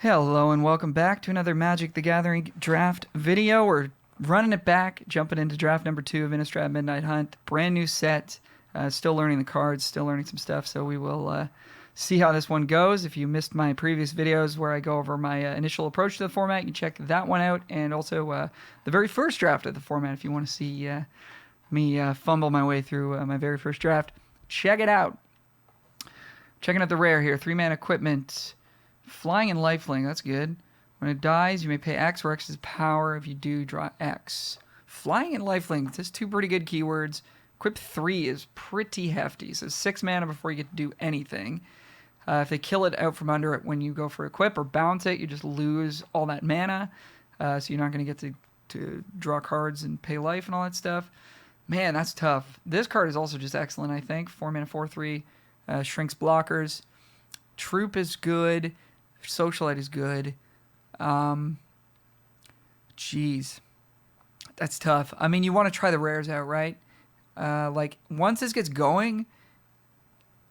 Hello and welcome back to another Magic the Gathering draft video. We're running it back, jumping into draft number 2 of Innistrad Midnight Hunt. Brand new set, still learning the cards, still learning some stuff, so we will see how this one goes. If you missed my previous videos where I go over my initial approach to the format, you can check that one out, and also the very first draft of the format if you want to see me fumble my way through my very first draft. Check it out. Checking out the rare here, 3-mana equipment. Flying and lifelink, that's good. When it dies, you may pay X, where X is power. If you do, draw X. Flying and lifelink, that's 2 pretty good keywords. Equip 3 is pretty hefty, so 6 mana before you get to do anything. If they kill it out from under it when you go for equip or bounce it, you just lose all that mana. So you're not going to get to draw cards and pay life and all that stuff. Man, that's tough. This card is also just excellent, I think. 4 mana, 4/3, shrinks blockers. Troop is good. Socialite is good. Jeez. That's tough. I mean, you want to try the rares out, right? Like, once this gets going,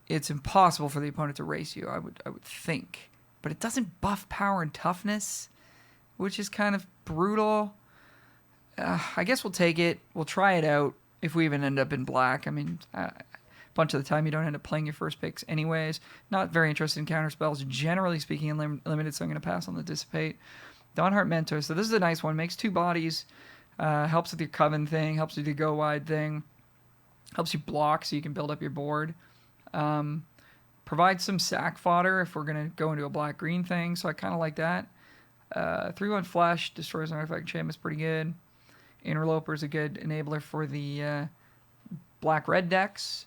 it's impossible for the opponent to race you, I would think. But it doesn't buff power and toughness, which is kind of brutal. I guess we'll take it. We'll try it out if we even end up in black. I mean, bunch of the time you don't end up playing your first picks anyways. Not very interested in counter spells, generally speaking, in limited, so I'm going to pass on the Dissipate. Dawnheart Mentor, so this is a nice one. Makes 2 bodies, helps with your Coven thing, helps with your Go Wide thing, helps you block so you can build up your board. Provides some sack fodder if we're going to go into a black-green thing, so I kind of like that. 3/1 Flash, destroys an artifact enchantment, is pretty good. Interloper is a good enabler for the black-red decks.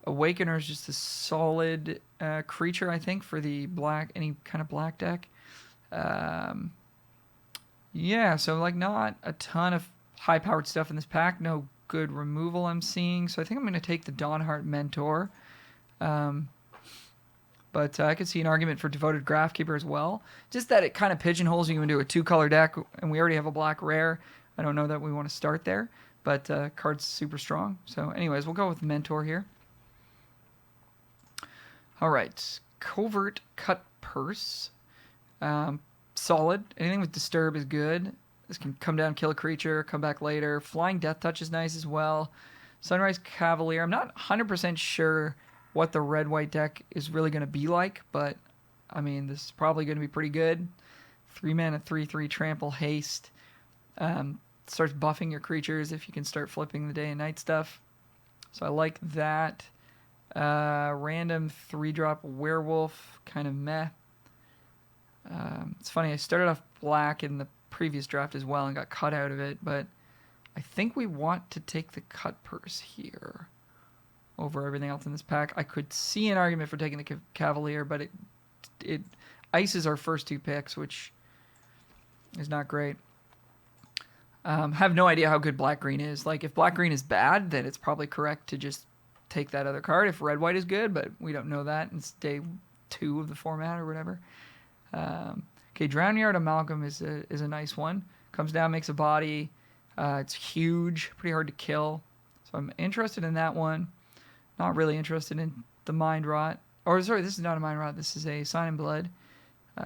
Awakener is just a solid creature, I think, for the any kind of black deck. Yeah, so like not a ton of high-powered stuff in this pack. No good removal I'm seeing. So I think I'm going to take the Dawnheart Mentor. But I could see an argument for Devoted Graphkeeper as well. Just that it kind of pigeonholes you into a 2-color deck, and we already have a black rare. I don't know that we want to start there, but card's super strong. So anyways, we'll go with Mentor here. All right, Covert Cut Purse. Solid. Anything with Disturb is good. This can come down, kill a creature, come back later. Flying Death Touch is nice as well. Sunrise Cavalier. I'm not 100% sure what the red-white deck is really going to be like, but, I mean, this is probably going to be pretty good. 3 mana, 3/3 Trample, Haste. Starts buffing your creatures if you can start flipping the day and night stuff. So I like that. Random 3-drop Werewolf, kind of meh. It's funny, I started off black in the previous draft as well and got cut out of it, but I think we want to take the Cut Purse here over everything else in this pack. I could see an argument for taking the Cavalier, but it ices our first 2 picks, which is not great. Have no idea how good black-green is. Like, if black-green is bad, then it's probably correct to just take that other card. If red-white is good, but we don't know that. It's day 2 of the format or whatever. Okay, Drownyard Amalgam is a nice one. Comes down, makes a body. It's huge, pretty hard to kill. So I'm interested in that one. Not really interested in the Mind Rot. Or, sorry, this is not a Mind Rot. This is a Sign in Blood.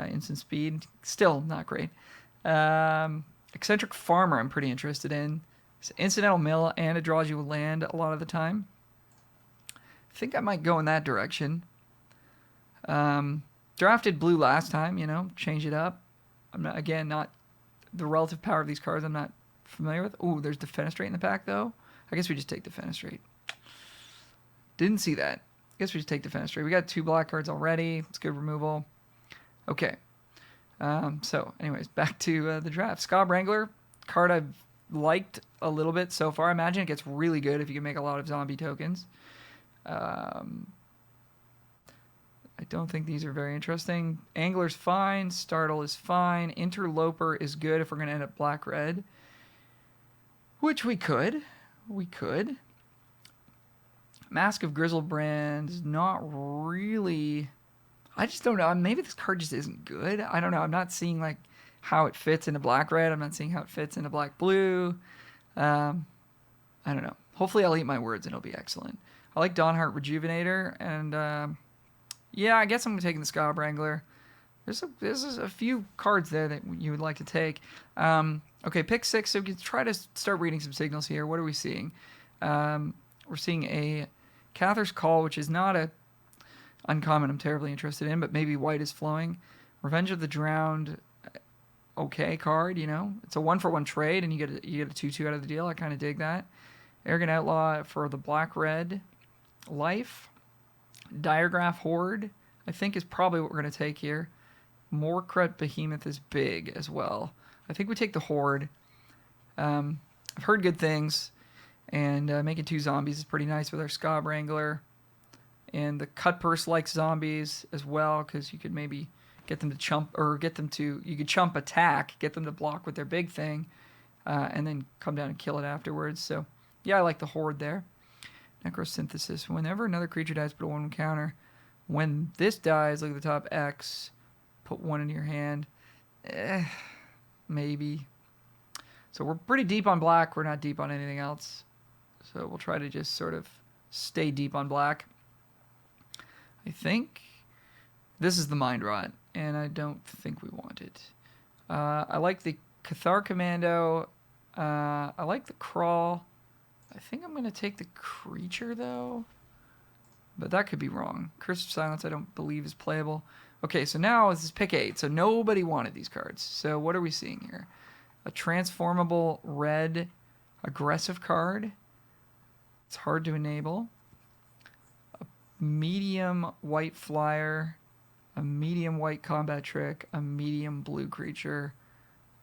Instant speed. Still not great. Eccentric Farmer I'm pretty interested in. It's an incidental mill, and it draws you a land a lot of the time. I think I might go in that direction. Drafted blue last time, change it up. I'm not the relative power of these cards I'm not familiar with. Ooh, there's Defenestrate in the pack, though. I guess we just take Defenestrate. Didn't see that. I guess we just take Defenestrate. We got 2 black cards already. It's good removal. Okay. So, anyways, back to the draft. Scab Wrangler, card I've liked a little bit so far. I imagine it gets really good if you can make a lot of zombie tokens. I don't think these are very interesting. Angler's fine. Startle is fine. Interloper is good if we're going to end up black-red. Which we could. Mask of Grizzlebrand is not really... I just don't know. Maybe this card just isn't good. I don't know. I'm not seeing like how it fits into black-red. I'm not seeing how it fits into black-blue. I don't know. Hopefully I'll eat my words and it'll be excellent. I like Dawnheart Rejuvenator, and yeah, I guess I'm taking the Scab Wrangler. There's a few cards there that you would like to take. Okay, pick 6. So we can try to start reading some signals here. What are we seeing? We're seeing a Cather's Call, which is not a uncommon I'm terribly interested in, but maybe white is flowing. Revenge of the Drowned, okay card. You know, it's a 1-for-1 trade, and you get a 2/2 out of the deal. I kind of dig that. Arrogant Outlaw for the black-red life. Diagraph Horde, I think, is probably what we're going to take here. Morkret Behemoth is big as well. I think we take the Horde. I've heard good things, and making 2 zombies is pretty nice with our Scob Wrangler. And the Cut Purse likes zombies as well, because you could maybe get them to chump, or you could chump attack, get them to block with their big thing, and then come down and kill it afterwards. So, yeah, I like the Horde there. Necrosynthesis. Whenever another creature dies, put a 1 counter. When this dies, look at the top X, put 1 into your hand. Maybe. So we're pretty deep on black. We're not deep on anything else. So we'll try to just sort of stay deep on black. I think this is the Mind Rot, and I don't think we want it. I like the Cathar Commando. I like the Crawl. I think I'm going to take the Creature, though. But that could be wrong. Curse of Silence I don't believe is playable. Okay, so now this is pick 8. So nobody wanted these cards. So what are we seeing here? A transformable red aggressive card. It's hard to enable. A medium white flyer. A medium white combat trick. A medium blue creature.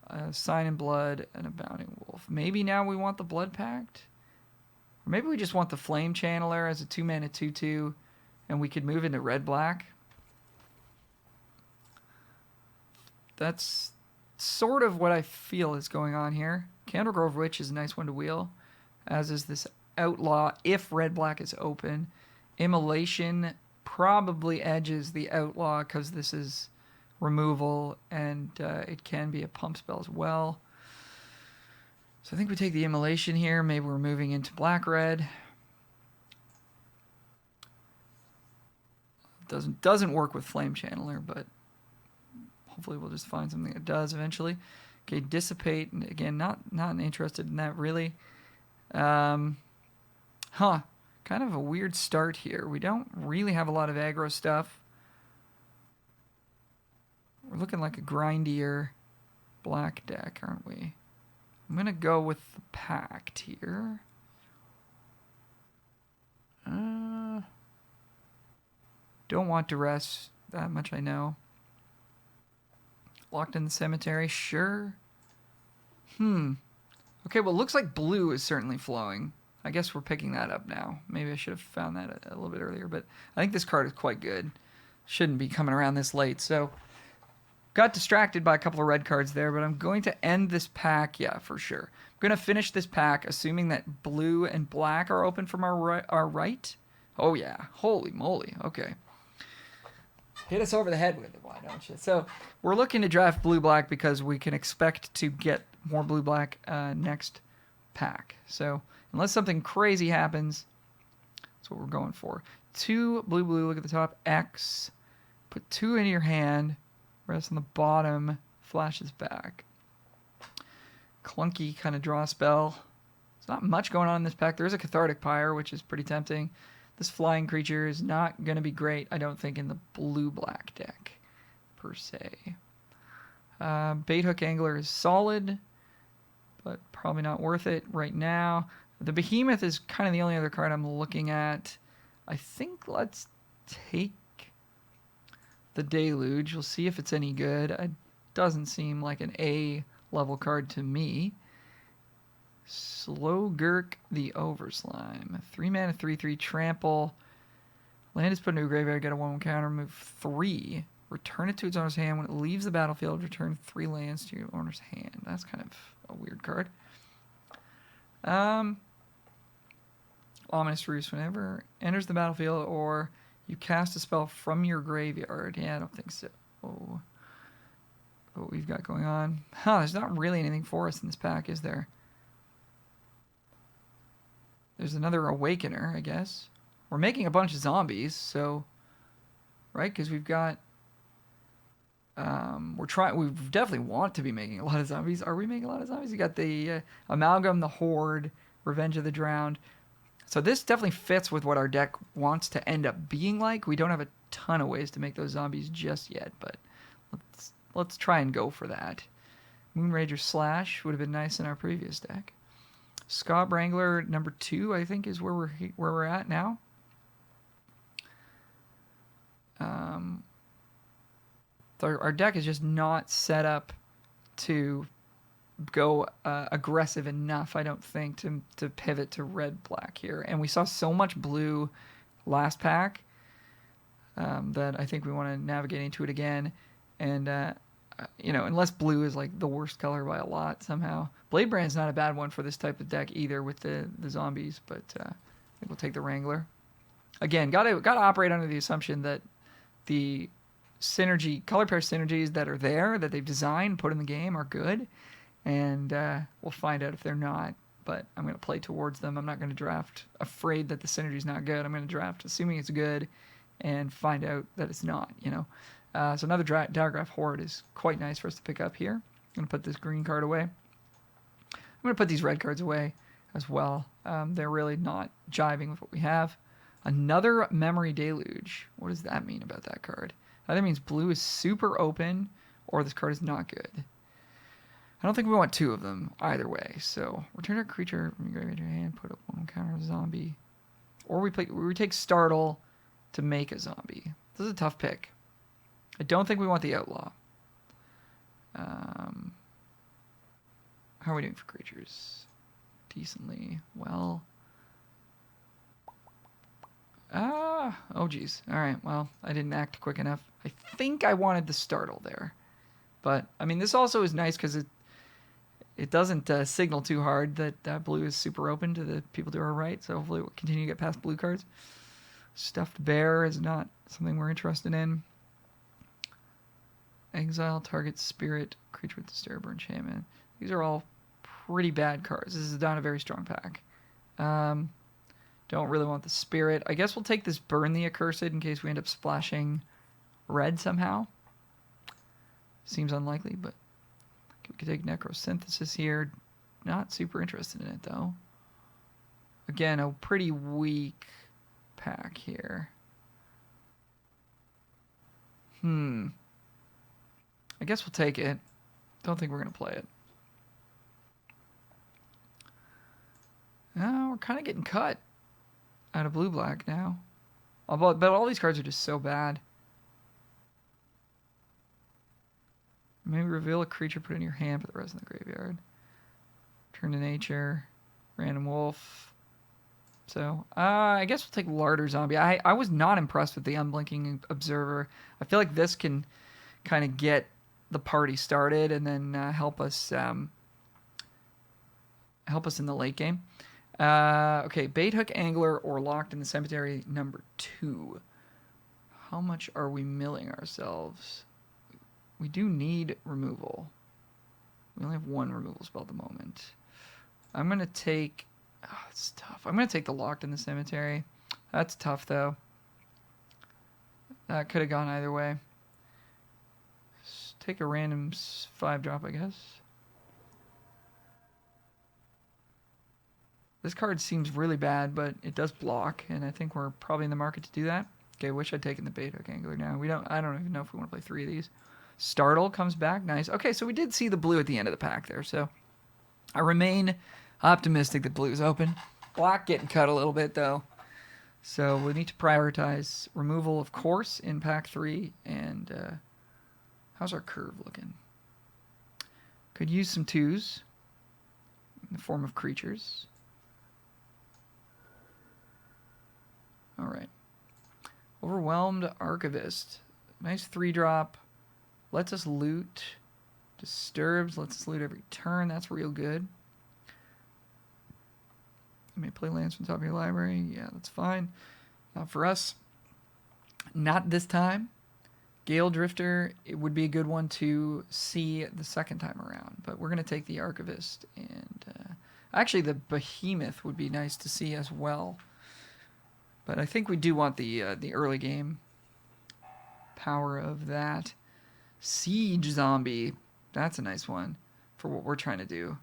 A Sign in Blood. And a Bounding Wolf. Maybe now we want the Blood Pact? Or maybe we just want the Flame Channeler as a 2-mana 2/2, and we could move into red-black. That's sort of what I feel is going on here. Candlegrove Witch is a nice one to wheel, as is this Outlaw if red-black is open. Immolation probably edges the Outlaw because this is removal, and it can be a pump spell as well. So I think we take the Immolation here. Maybe we're moving into black-red. Doesn't work with Flame Channeler, but hopefully we'll just find something that does eventually. Okay, Dissipate. And again, not interested in that really. Kind of a weird start here. We don't really have a lot of aggro stuff. We're looking like a grindier black deck, aren't we? I'm going to go with the Pact here. Don't want Duress that much, I know. Locked in the Cemetery, sure. Okay, well, it looks like blue is certainly flowing. I guess we're picking that up now. Maybe I should have found that a little bit earlier, but I think this card is quite good. Shouldn't be coming around this late, so... Got distracted by a couple of red cards there, but I'm going to end this pack. Yeah, for sure. I'm going to finish this pack, assuming that blue and black are open from our right. Oh, yeah. Holy moly. Okay. Hit us over the head with it, why don't you? So we're looking to draft blue-black because we can expect to get more blue-black next pack. So unless something crazy happens, that's what we're going for. 2 blue-blue, look at the top, X. Put 2 into your hand. Rest on the bottom, flashes back. Clunky kind of draw spell. There's not much going on in this pack. There is a Cathartic Pyre, which is pretty tempting. This flying creature is not going to be great, I don't think, in the blue-black deck, per se. Bait Hook Angler is solid, but probably not worth it right now. The Behemoth is kind of the only other card I'm looking at. I think let's take the Deluge. We'll see if it's any good. It doesn't seem like an A-level card to me. Slowgurk the Overslime. 3-mana 3/3 trample. Land is put into a graveyard, get a 1/1 counter, move 3. Return it to its owner's hand. When it leaves the battlefield, return 3 lands to your owner's hand. That's kind of a weird card. Ominous Roost. Whenever enters the battlefield or you cast a spell from your graveyard. Yeah, I don't think so. Oh. What we've got going on. There's not really anything for us in this pack, is there? There's another Awakener, I guess. We're making a bunch of zombies, so... Right? Because we've got... We definitely want to be making a lot of zombies. Are we making a lot of zombies? You got the Amalgam, the Horde, Revenge of the Drowned. So this definitely fits with what our deck wants to end up being like. We don't have a ton of ways to make those zombies just yet, but let's try and go for that. Moonrager Slash would have been nice in our previous deck. Scott Wrangler number 2, I think, is where we're at now. Our deck is just not set up to go aggressive enough, I don't think, to pivot to red-black here. And we saw so much blue last pack that I think we want to navigate into it again. And, unless blue is like the worst color by a lot somehow. Bladebrand's not a bad one for this type of deck either with the zombies, but I think we'll take the Wrangler. Again, gotta operate under the assumption that the color pair synergies that are there, that they've designed, put in the game, are good. And we'll find out if they're not. But I'm going to play towards them. I'm not going to draft afraid that the synergy's not good. I'm going to draft assuming it's good and find out that it's not, So another Diagraph Horde is quite nice for us to pick up here. I'm going to put this green card away. I'm going to put these red cards away as well. They're really not jiving with what we have. Another Memory Deluge. What does that mean about that card? Either means blue is super open or this card is not good. I don't think we want 2 of them either way. So return a creature from your graveyard to your hand, put up 1 counter zombie. Or we take Startle to make a zombie. This is a tough pick. I don't think we want the Outlaw. How are we doing for creatures? Decently well. Oh geez. All right. Well, I didn't act quick enough. I think I wanted the Startle there, but I mean, this also is nice because it doesn't signal too hard that blue is super open to the people to our right. So hopefully we'll continue to get past blue cards. Stuffed Bear is not something we're interested in. Exile target spirit creature with Disturb or enchantment. These are all pretty bad cards. This is not a very strong pack. Don't really want the spirit. I guess we'll take this Burn the Accursed in case we end up splashing red somehow. Seems unlikely, but we could take Necrosynthesis here. Not super interested in it, though. Again, a pretty weak pack here. I guess we'll take it. Don't think we're going to play it. We're kind of getting cut out of blue-black now. But all these cards are just so bad. Maybe reveal a creature, put it in your hand, put the rest in the graveyard. Turn to nature. Random wolf. So, I guess we'll take Larder Zombie. I was not impressed with the Unblinking Observer. I feel like this can kind of get the party started and then help us in the late game. Okay, Bait Hook Angler or Locked in the Cemetery number 2. How much are we milling ourselves? We do need removal. We only have 1 removal spell at the moment. I'm going to take... Oh, it's tough. I'm going to take the Locked in the Cemetery. That's tough, though. That could have gone either way. Just take a random 5-drop, I guess. This card seems really bad, but it does block, and I think we're probably in the market to do that. Okay, I wish I'd taken the Bait Hook Angler now. I don't even know if we want to play 3 of these. Startle comes back. Nice. Okay, so we did see the blue at the end of the pack there, so I remain optimistic that blue is open. Black getting cut a little bit, though. So we need to prioritize removal, of course, in pack 3, and how's our curve looking? Could use some 2s in the form of creatures. All right. Overwhelmed Archivist. Nice 3-drop. Lets us loot. Disturbs. Lets us loot every turn. That's real good. You may play lands from the top of your library. Yeah, that's fine. Not for us. Not this time. Gale Drifter, it would be a good one to see the second time around. But we're going to take the Archivist. And actually, the Behemoth would be nice to see as well. But I think we do want the early game power of that. Siege zombie. That's a nice one for what we're trying to do.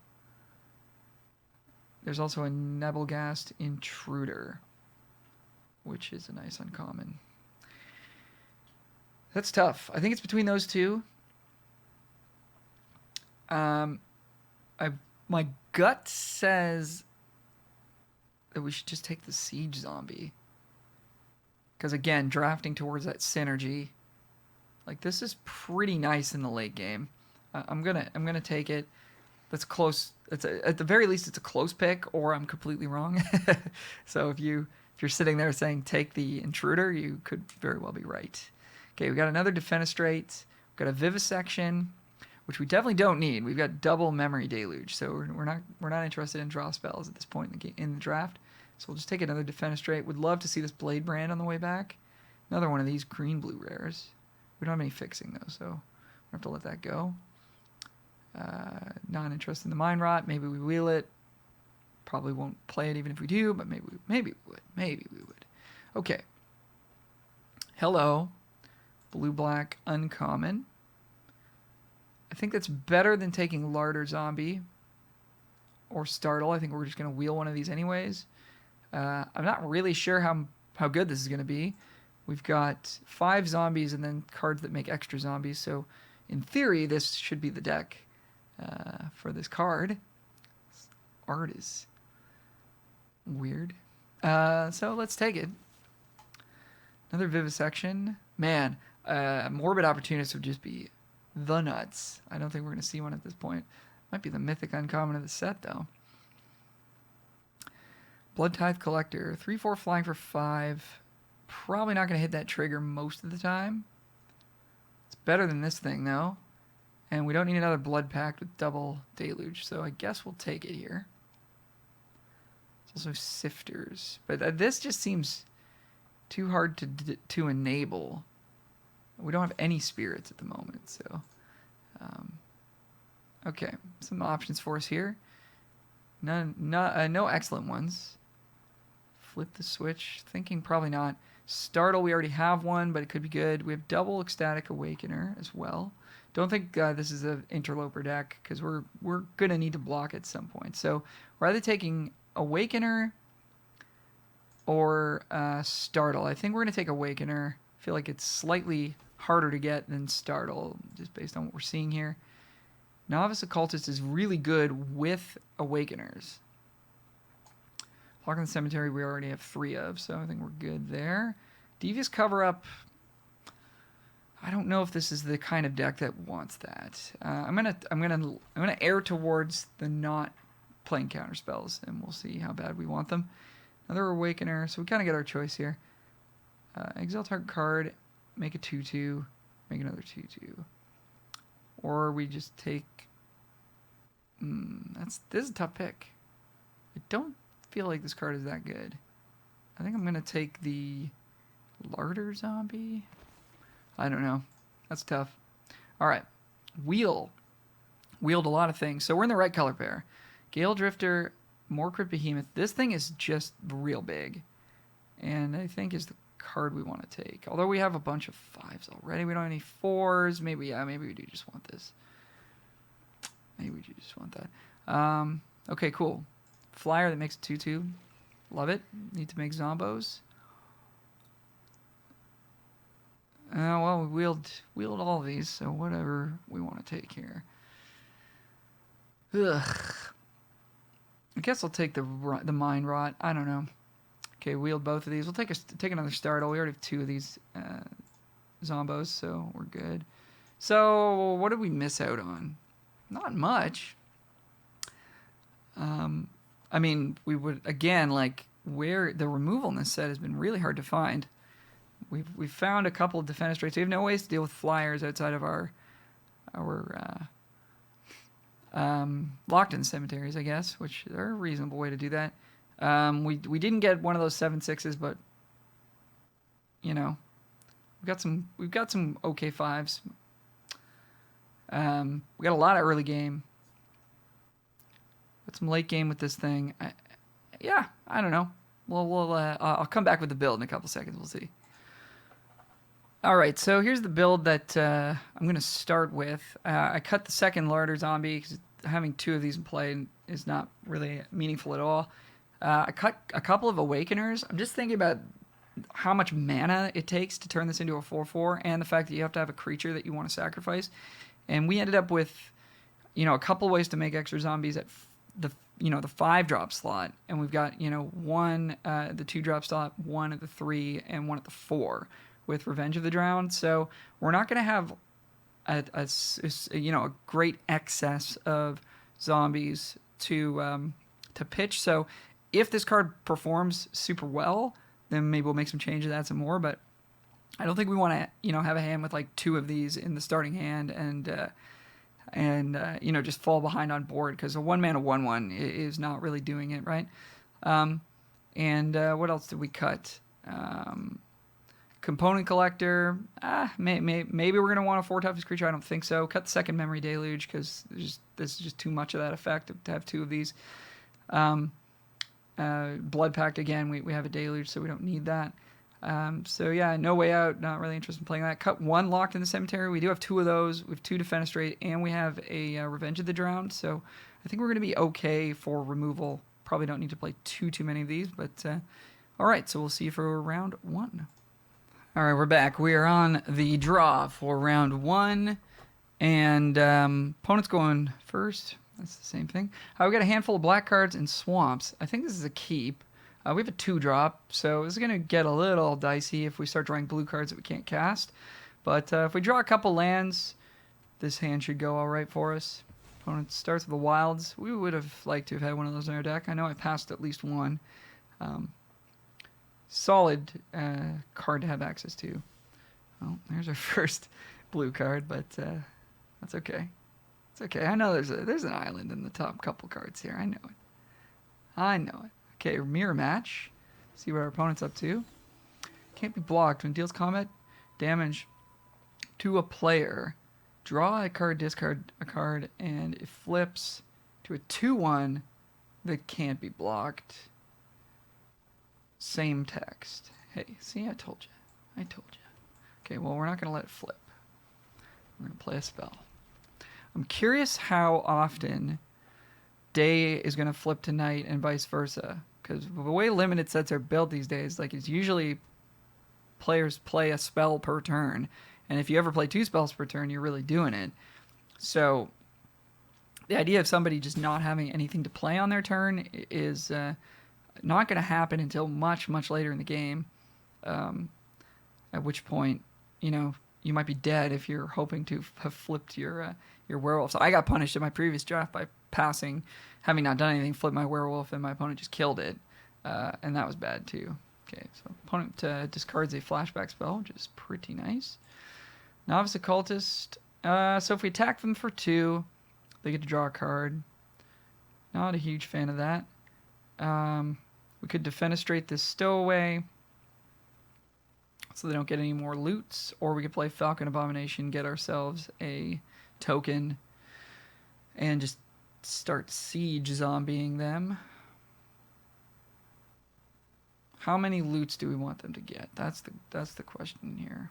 There's also a Nebelgast Intruder, which is a nice uncommon. That's tough. I think it's between those two. My gut says that we should just take the Siege Zombie. Because again, drafting towards that synergy. Like, this is pretty nice in the late game. I'm gonna take it. That's close. At the very least, it's a close pick, or I'm completely wrong. So if you're sitting there saying take the Intruder, you could very well be right. Okay, we got another Defenestrate. We've got a Vivisection, which we definitely don't need. We've got double Memory Deluge, so we're not interested in draw spells at this point in the draft. So we'll just take another Defenestrate. Would love to see this Blade Brand on the way back. Another one of these green-blue rares. We don't have any fixing, though, so we'll have to let that go. Not interested in the Mind Rot. Maybe we wheel it. Probably won't play it even if we do, but maybe we would. Okay. Hello. Blue-black uncommon. I think that's better than taking Larder Zombie or Startle. I think we're just going to wheel one of these anyways. I'm not really sure how good this is going to be. We've got 5 zombies and then cards that make extra zombies. So in theory, this should be the deck for this card. This art is weird. So let's take it. Another Vivisection. Man, Morbid Opportunist would just be the nuts. I don't think we're going to see one at this point. Might be the mythic uncommon of the set, though. Blood Tithe Collector. 3/4 flying for 5. Probably not going to hit that trigger most of the time. It's better than this thing, though. And we don't need another Blood Pact with double Deluge, so I guess we'll take it here. There's also Sifters. But this just seems too hard to enable. We don't have any spirits at the moment, so... okay, some options for us here. No excellent ones. Flip the switch. Thinking probably not. Startle, we already have one, but it could be good. We have double Ecstatic Awakener as well. Don't think this is an Interloper deck, because we're going to need to block at some point. So we're either taking Awakener or Startle. I think we're going to take Awakener. I feel like it's slightly harder to get than Startle, just based on what we're seeing here. Novice Occultist is really good with Awakeners. Lock in the Cemetery we already have 3 of, so I think we're good there. Devious Cover-Up. I don't know if this is the kind of deck that wants that. I'm gonna err towards the not playing counter spells, and we'll see how bad we want them. Another Awakener, so we kind of get our choice here. Exile target card, make a 2/2, make another 2/2. Or we just take... this is a tough pick. I don't feel like this card is that good. I think I'm going to take the Larder Zombie. I don't know. That's tough. All right. Wheel. Wheeled a lot of things. So we're in the right color pair. Gale Drifter, Morcrit Behemoth. This thing is just real big. And I think is the card we want to take. Although we have a bunch of 5s already. We don't have any 4s. Maybe we do just want this. Maybe we do just want that. Okay, cool. Flyer that makes a 2/2. Love it. Need to make Zombos. Well, we wheeled all of these, so whatever we want to take here. Ugh. I guess I'll take the Mind Rot. I don't know. Okay, wheeled both of these. We'll take another Startle. We already have 2 of these Zombos, so we're good. So what did we miss out on? Not much. I mean, we would, again, like, where the removal in this set has been really hard to find. We've found a couple of Defenestrates. We have no ways to deal with flyers outside of our locked-in cemeteries, I guess, which are a reasonable way to do that. We didn't get one of those 7/6s, but you know, we've got some okay 5s. We got a lot of early game. Got some late game with this thing. I don't know. I'll come back with the build in a couple seconds. We'll see. All right, so here's the build that I'm going to start with. I cut the second Larder Zombie because having two of these in play is not really meaningful at all. I cut a couple of Awakeners. I'm just thinking about how much mana it takes to turn this into a 4/4, and the fact that you have to have a creature that you want to sacrifice. And we ended up with, a couple ways to make extra zombies at the 5-drop slot, and we've got one at the 2-drop slot, one at the 3, and one at the 4 with Revenge of the Drowned. So we're not going to have a great excess of zombies to pitch. So if this card performs super well, then maybe we'll make some changes, add some more. But I don't think we want to have a hand with like 2 of these in the starting hand and just fall behind on board, because a 1-mana 1/1 is not really doing it right. What else did we cut? Component Collector. Maybe we're gonna want a 4 toughest creature. I don't think so. Cut the second Memory Deluge because this is just too much of that effect to have 2 of these. Blood Pact again. We have a Deluge, so we don't need that. So yeah, No Way Out. Not really interested in playing that. Cut 1 Locked in the Cemetery. We do have 2 of those. We have 2 Defenestrate, and we have a Revenge of the Drowned. So I think we're gonna be okay for removal. Probably don't need to play too many of these, but all right. So we'll see you for round 1. All right, we're back. We are on the draw for round 1, and opponent's going first. That's the same thing. We got a handful of black cards and swamps. I think this is a keep. We have a 2-drop, so this is going to get a little dicey if we start drawing blue cards that we can't cast. But if we draw a couple lands, this hand should go all right for us. Opponent starts with the Wilds. We would have liked to have had one of those in our deck. I know I passed at least one. Solid card to have access to. Well, there's our first blue card, but that's okay. It's okay. I know there's an island in the top couple cards here. I know it. Okay, Mirror Match. See what our opponent's up to. Can't be blocked. When it deals combat damage to a player, draw a card, discard a card, and it flips to a 2/1 that can't be blocked. Same text. Hey, see, I told you. Okay, well, we're not going to let it flip. We're going to play a spell. I'm curious how often day is going to flip to night and vice versa. Because the way limited sets are built these days, like, it's usually players play a spell per turn. And if you ever play 2 spells per turn, you're really doing it. So the idea of somebody just not having anything to play on their turn is not going to happen until much, much later in the game, at which point, you might be dead if you're hoping to have flipped your werewolf. So I got punished in my previous draft by passing, having not done anything, flipped my werewolf, and my opponent just killed it, and that was bad too. Okay, so opponent discards a flashback spell, which is pretty nice. Novice Occultist. So if we attack them for 2, they get to draw a card. Not a huge fan of that. We could Defenestrate this Stowaway so they don't get any more loots, or we could play Falcon Abomination, get ourselves a token, and just start siege zombieing them. How many loots do we want them to get? That's the question here.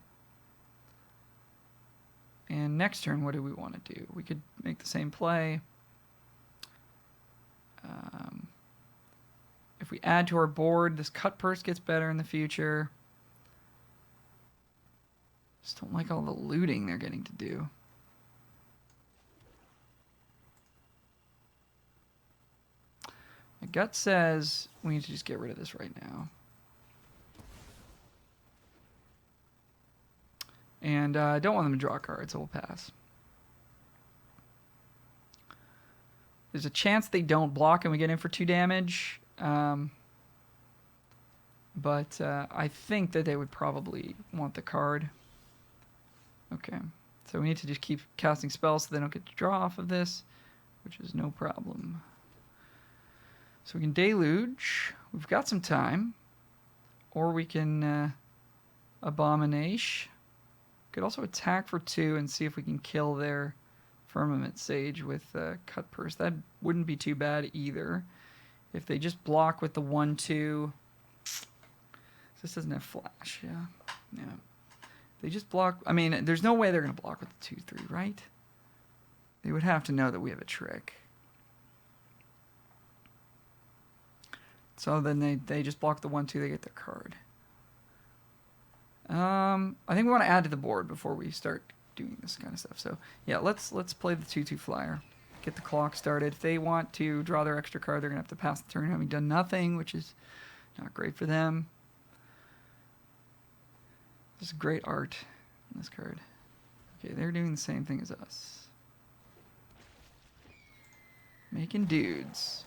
And next turn, what do we want to do? We could make the same play. If we add to our board, this Cut Purse gets better in the future. Just don't like all the looting they're getting to do. My gut says we need to just get rid of this right now. And I don't want them to draw a card, so we'll pass. There's a chance they don't block and we get in for 2 damage. But I think that they would probably want the card. Okay. So we need to just keep casting spells so they don't get to draw off of this, which is no problem. So we can Deluge. We've got some time. Or we can Abomination. Could also attack for 2 and see if we can kill their Firmament Sage with Cut Purse. That wouldn't be too bad either. If they just block with the 1/2. This doesn't have flash, yeah. They just block. I mean, there's no way they're going to block with the 2/3, right? They would have to know that we have a trick. So then they just block the 1/2, they get their card. I think we want to add to the board before we start doing this kind of stuff. So yeah, let's play the 2/2 flyer. Get the clock started. If they want to draw their extra card, they're going to have to pass the turn having done nothing, which is not great for them. This is great art on this card. Okay, they're doing the same thing as us. Making dudes.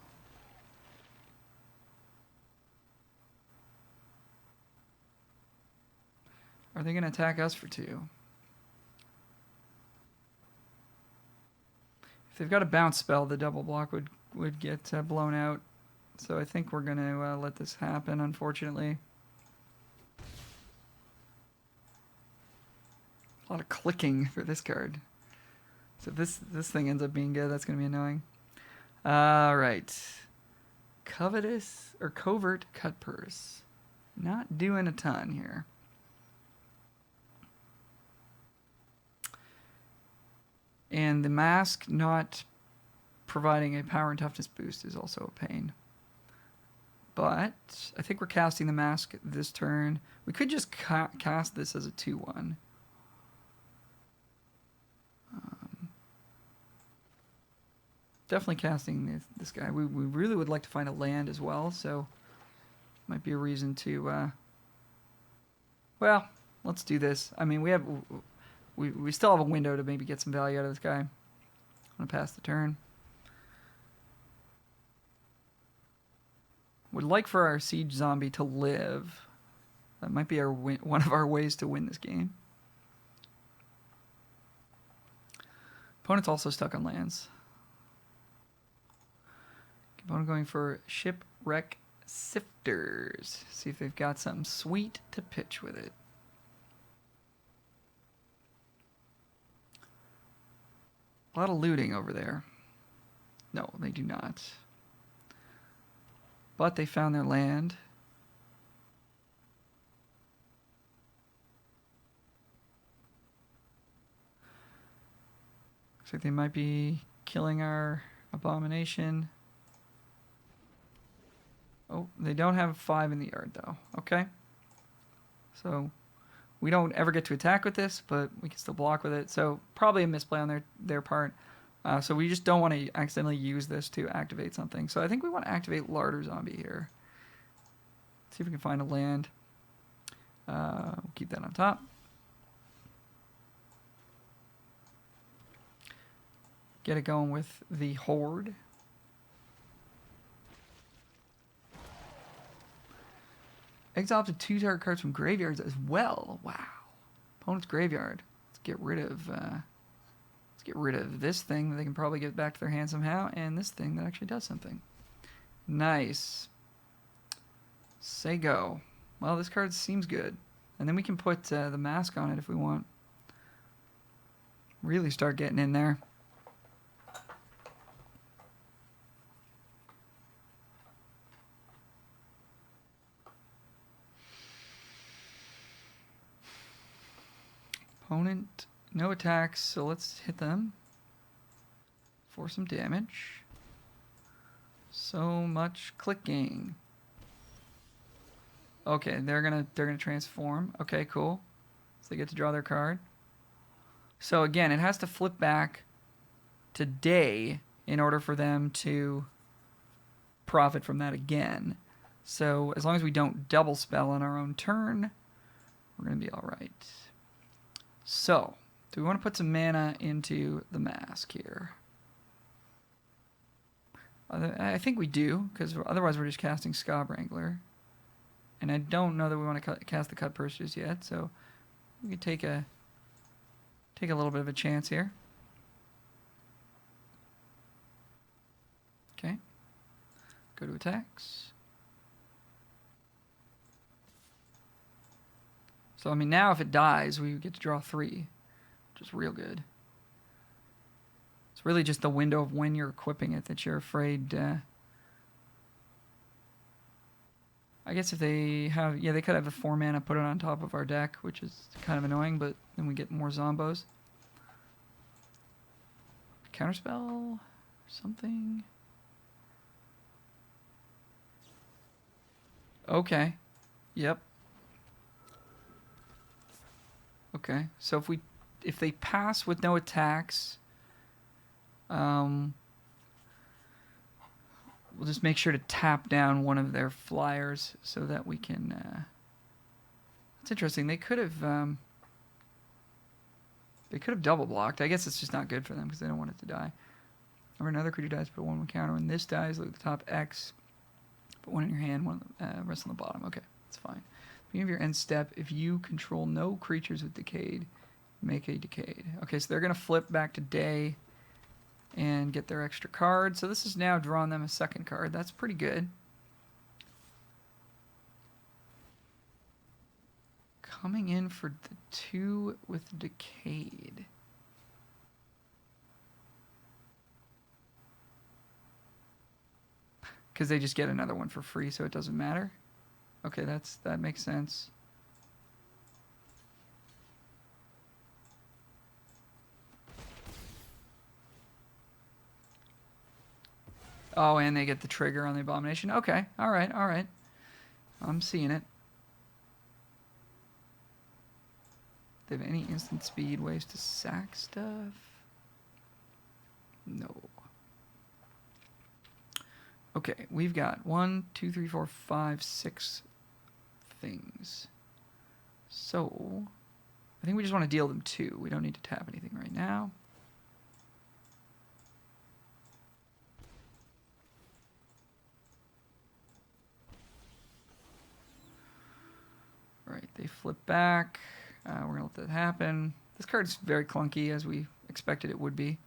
Are they going to attack us for 2? If they've got a bounce spell, the double block would get blown out. So I think we're going to let this happen, unfortunately. A lot of clicking for this card. So this thing ends up being good. That's going to be annoying. All right. Covetous or covert cut purse. Not doing a ton here. And the mask not providing a power and toughness boost is also a pain. But I think we're casting the mask this turn. We could just cast this as a 2/1. Definitely casting this guy. We really would like to find a land as well, so might be a reason to... well, let's do this. I mean, we still have a window to maybe get some value out of this guy. I'm going to pass the turn. Would like for our siege zombie to live. That might be one of our ways to win this game. Opponent's also stuck on lands. Opponent going for Shipwreck Sifters. See if they've got something sweet to pitch with it. A lot of looting over there. No, they do not. But they found their land. Looks like they might be killing our abomination. Oh, they don't have 5 in the yard, though. Okay. So we don't ever get to attack with this, but we can still block with it. So probably a misplay on their part. So we just don't want to accidentally use this to activate something. So I think we want to activate Larder Zombie here. See if we can find a land. We'll keep that on top. Get it going with the Horde. Exile up to 2 target cards from graveyards as well. Wow. Opponent's graveyard. Let's get rid of this thing that they can probably get back to their hand somehow, and this thing that actually does something. Nice. Say go. Well, this card seems good. And then we can put the mask on it if we want. Really start getting in there. Opponent, no attacks, so let's hit them for some damage. So much clicking. Okay, they're gonna transform. Okay, cool. So they get to draw their card. So again, it has to flip back to day in order for them to profit from that again. So as long as we don't double spell on our own turn, we're gonna be all right. So, do we want to put some mana into the mask here? I think we do, because otherwise we're just casting Scob Wrangler. And I don't know that we want to cast the Cut Purse just yet, so we could take a little bit of a chance here. Okay. Go to attacks. So, I mean, now if it dies, we get to draw 3, which is real good. It's really just the window of when you're equipping it that you're afraid... I guess if they have, yeah, they could have a 4 mana, put it on top of our deck, which is kind of annoying, but then we get more zombos. Counterspell or something. Okay. Yep. Okay. So if they pass with no attacks, we'll just make sure to tap down one of their flyers so that we can. It's interesting. They could have double blocked. I guess it's just not good for them because they don't want it to die. Or another creature dies, put 1/1 counter. When this dies, look at the top X. Put one in your hand, one rest on the bottom. Okay, that's fine. Beginning of your end step, if you control no creatures with Decayed, make a Decayed. Okay, so they're going to flip back to day and get their extra card. So this is now drawing them a second card. That's pretty good. Coming in for the 2 with Decayed. Because they just get another one for free, so it doesn't matter. Okay, that makes sense. Oh, and they get the trigger on the Abomination. Okay, all right, all right. I'm seeing it. They have any instant speed ways to sack stuff? No. Okay, we've got 1, 2, 3, 4, 5, 6 things. So, I think we just want to deal them 2. We don't need to tap anything right now. Right, they flip back. We're going to let that happen. This card is very clunky, as we expected it would be.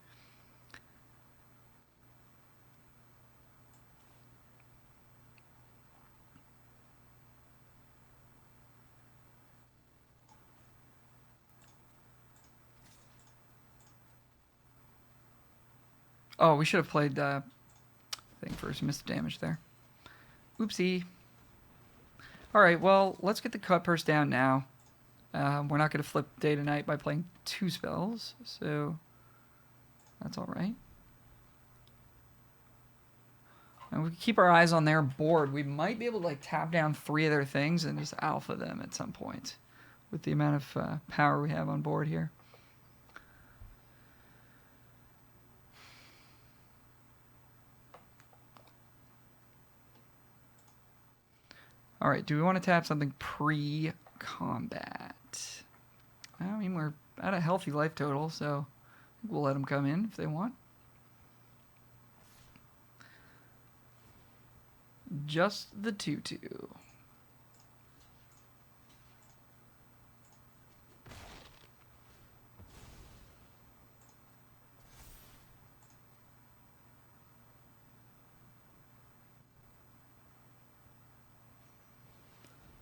Oh, we should have played the thing first. Missed the damage there. Oopsie. All right, well, let's get the cut purse down now. We're not going to flip day to night by playing 2 spells, so that's all right. And we can keep our eyes on their board. We might be able to like tap down 3 of their things and just alpha them at some point with the amount of power we have on board here. All right, do we want to tap something pre-combat? I mean, we're at a healthy life total, so we'll let them come in if they want. Just the 2/2.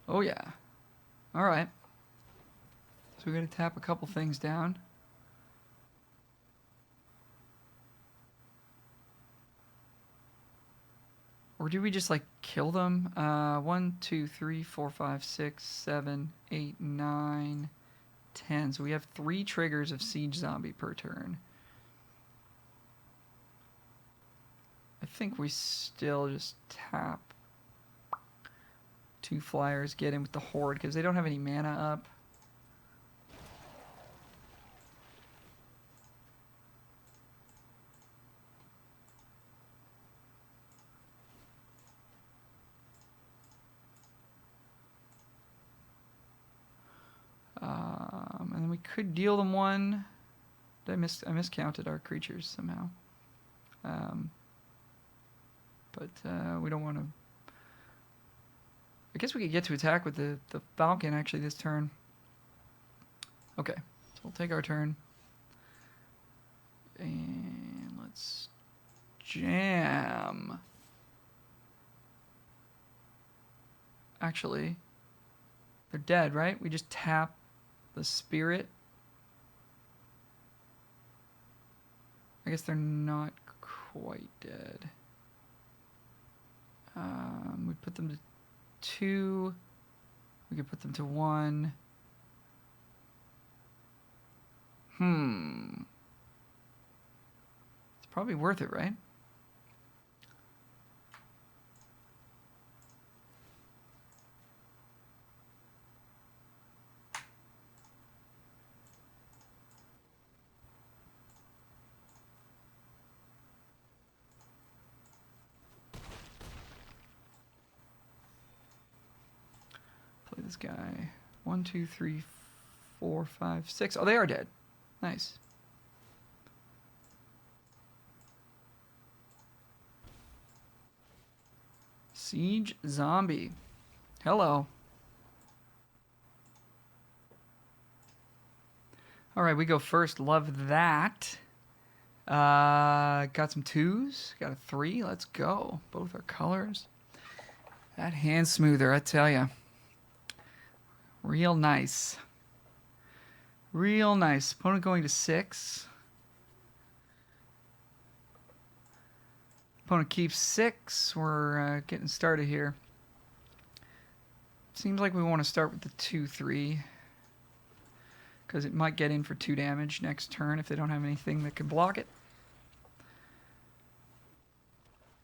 Oh yeah. All right. So we're going to tap a couple things down. Or do we just like kill them? 1, 2, 3, 4, 5, 6, 7, 8, 9, 10. So we have 3 triggers of Siege Zombie per turn. I think we still just tap 2 flyers, get in with the Horde, because they don't have any mana up. And then we could deal them 1. I miscounted our creatures somehow. But we don't want to. I guess we could get to attack with the Falcon actually this turn. Okay, so we'll take our turn. And let's jam. Actually, they're dead, right? We just tap the Spirit. I guess they're not quite dead. We put them to 2. We could put them to 1. It's probably worth it, right? Play this guy. 1, 2, 3, 4, 5, 6. Oh, they are dead. Nice. Siege Zombie. Hello. All right, we go first. Love that. Got some 2s. Got a 3. Let's go. Both are colors. That hand smoother, I tell ya. Real nice. Real nice. Opponent going to 6. Opponent keeps 6. We're getting started here. Seems like we want to start with the 2-3. Because it might get in for 2 damage next turn if they don't have anything that can block it.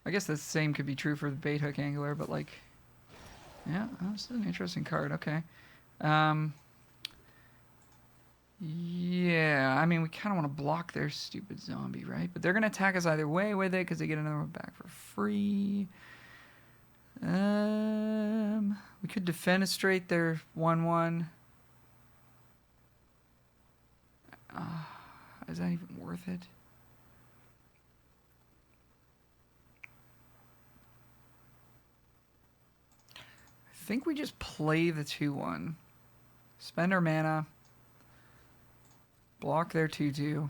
I guess the same could be true for the Bait Hook Angler, but like... Yeah, that's an interesting card. Okay. Yeah, I mean, we kind of want to block their stupid zombie, right? But they're going to attack us either way with it because they get another one back for free. We could defenestrate their 1-1. Is that even worth it? I think we just play the 2-1. Spend our mana. Block their 2-2.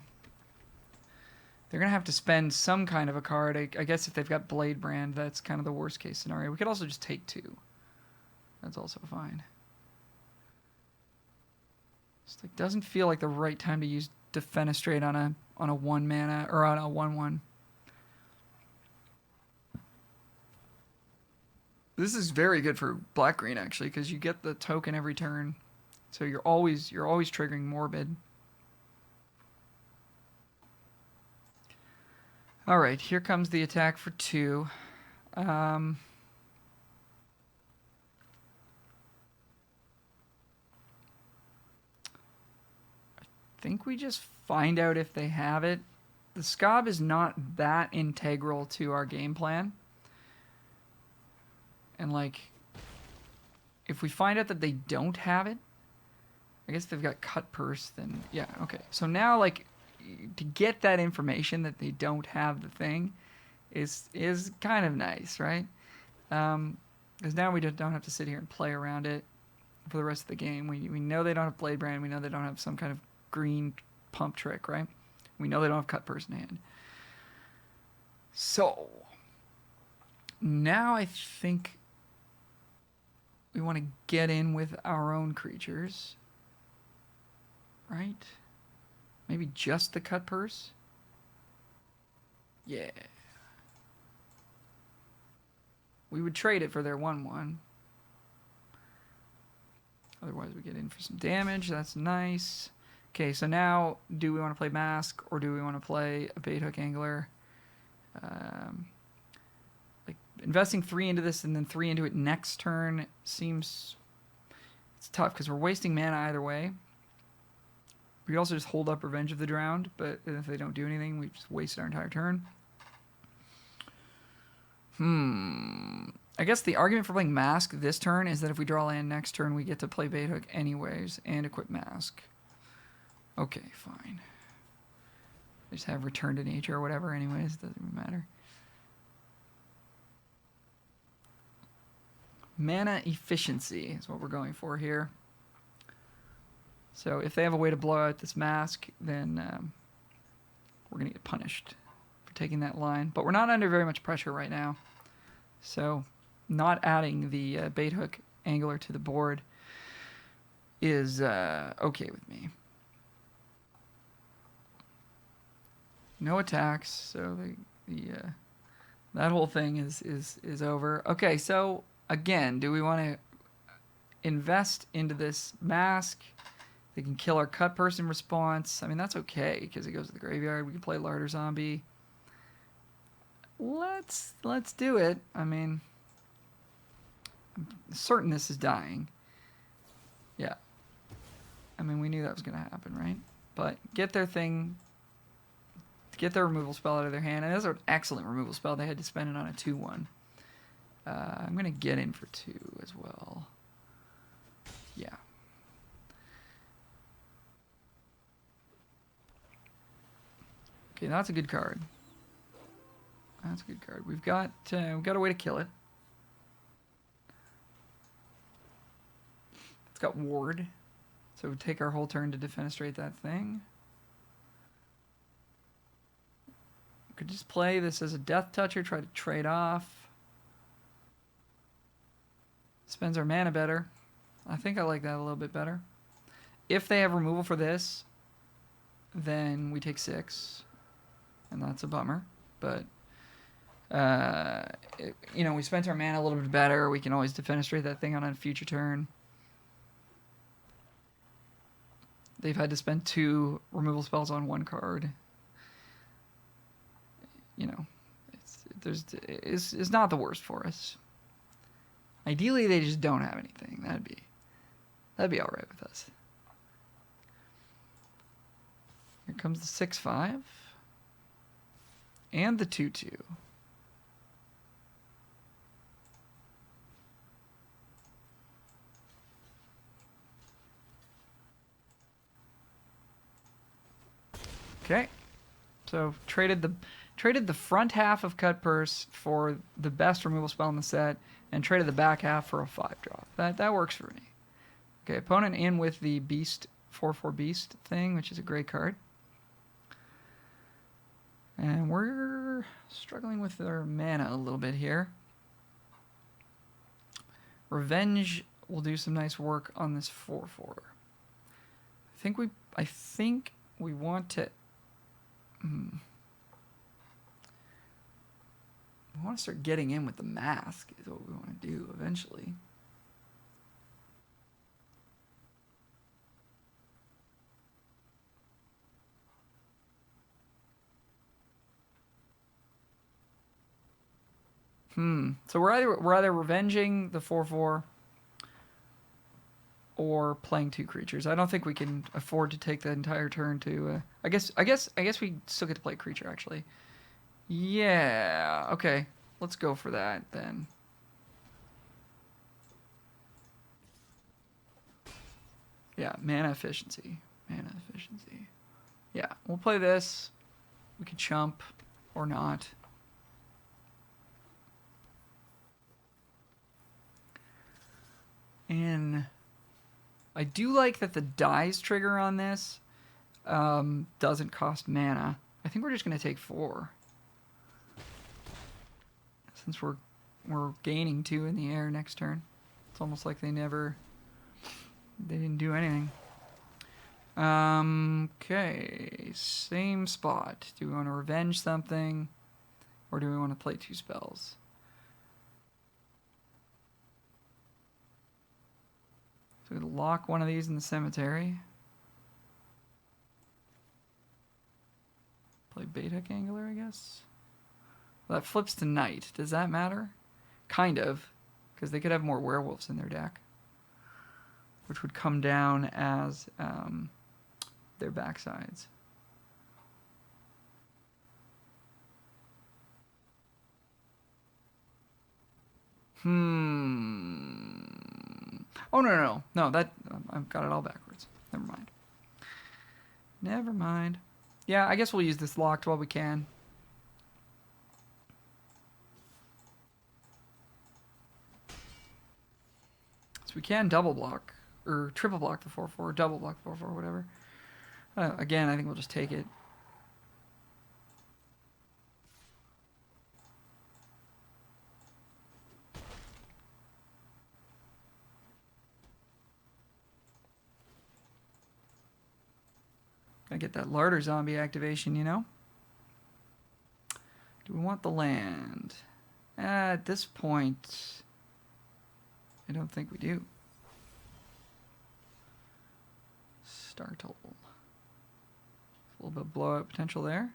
They're going to have to spend some kind of a card. I guess if they've got Blade Brand, that's kind of the worst case scenario. We could also just take 2. That's also fine. Just like doesn't feel like the right time to use Defenestrate on a 1 mana or on a 1-1. This is very good for black green actually because you get the token every turn, so you're always triggering Morbid. All right, here comes the attack for 2. I think we just find out if they have it. The Scob is not that integral to our game plan. And like, if we find out that they don't have it, I guess if they've got Cut Purse, then yeah, okay. So now like, to get that information that they don't have the thing is kind of nice, right? Because now we don't have to sit here and play around it for the rest of the game. We know they don't have Blade Brand. We know they don't have some kind of green pump trick, right? We know they don't have Cut Purse in hand. So now I think we want to get in with our own creatures, right? Maybe just the Cut Purse? Yeah. We would trade it for their 1-1. Otherwise we get in for some damage. That's nice. Okay, so now do we want to play Mask or do we want to play a Bait Hook Angler? Like investing 3 into this and then 3 into it next turn seems... It's tough because we're wasting mana either way. We could also just hold up Revenge of the Drowned, but if they don't do anything, we just waste our entire turn. I guess the argument for playing Mask this turn is that if we draw land next turn, we get to play Bait Hook anyways and equip Mask. Okay, fine. Just have Return to Nature or whatever anyways, doesn't even matter. Mana efficiency is what we're going for here. So if they have a way to blow out this Mask, then we're going to get punished for taking that line. But we're not under very much pressure right now. So not adding the Bait Hook Angler to the board is okay with me. No attacks, so that whole thing is over. Okay, so again, do we want to invest into this mask? They can kill our cut person response. I mean, that's okay because it goes to the graveyard. We can play Larder Zombie. Let's do it. I mean, I'm certain this is dying. Yeah. I mean, we knew that was going to happen, right? But get their thing, get their removal spell out of their hand. And that's an excellent removal spell. They had to spend it on a 2/1. I'm going to get in for 2 as well. Yeah. Okay, that's a good card. That's a good card. We've got a way to kill it. It's got ward, so we take our whole turn to defenestrate that thing. We could just play this as a death toucher, try to trade off. Spends our mana better. I think I like that a little bit better. If they have removal for this, then we take 6, and that's a bummer. But we spent our mana a little bit better. We can always defenestrate that thing on a future turn. They've had to spend 2 removal spells on 1 card. You know, it's not the worst for us. Ideally, they just don't have anything. That'd be all right with us. Here comes the 6/5 and the 2/2. Okay, so traded the front half of Cut Purse for the best removal spell in the set, and traded the back half for a 5-drop. That works for me. Okay, opponent in with the Beast 4/4 Beast thing, which is a great card. And we're struggling with our mana a little bit here. Revenge will do some nice work on this 4/4. I think we want to. We want to start getting in with the mask is what we want to do eventually. So we're either revenging the 4/4 or playing 2 creatures. I don't think we can afford to take the entire turn to. I guess we still get to play a creature actually. Yeah. Okay. Let's go for that then. Yeah. Mana efficiency. Yeah. We'll play this. We could chump or not. And I do like that the dies trigger on this doesn't cost mana. I think we're just going to take 4. Since we're gaining 2 in the air next turn. It's almost like they didn't do anything. Okay, same spot. Do we want to revenge something? Or do we want to play 2 spells? So we lock one of these in the cemetery. Play Beta Angler, I guess. Well, that flips to Knight. Does that matter? Kind of, because they could have more werewolves in their deck, which would come down as their backsides. Oh, no, that I've got it all backwards. Never mind. Yeah, I guess we'll use this locked while we can. So we can double block, or triple block the 4/4, double block the 4/4, whatever. Again, I think we'll just take it. Gotta get that Larder Zombie activation, you know? Do we want the land? At this point, I don't think we do. Startle. A little bit of blowout potential there.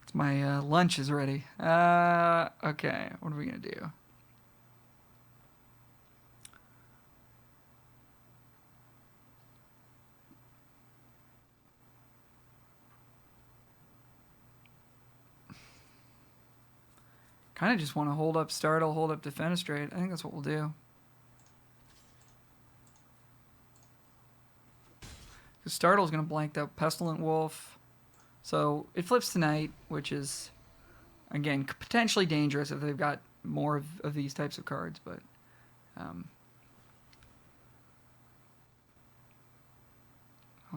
It's my lunch is ready. Okay, what are we gonna do? Kind of just want to hold up Startle, hold up Defenestrate. I think that's what we'll do. Because Startle's going to blank that Pestilent Wolf. So it flips tonight, which is, again, potentially dangerous if they've got more of these types of cards. But not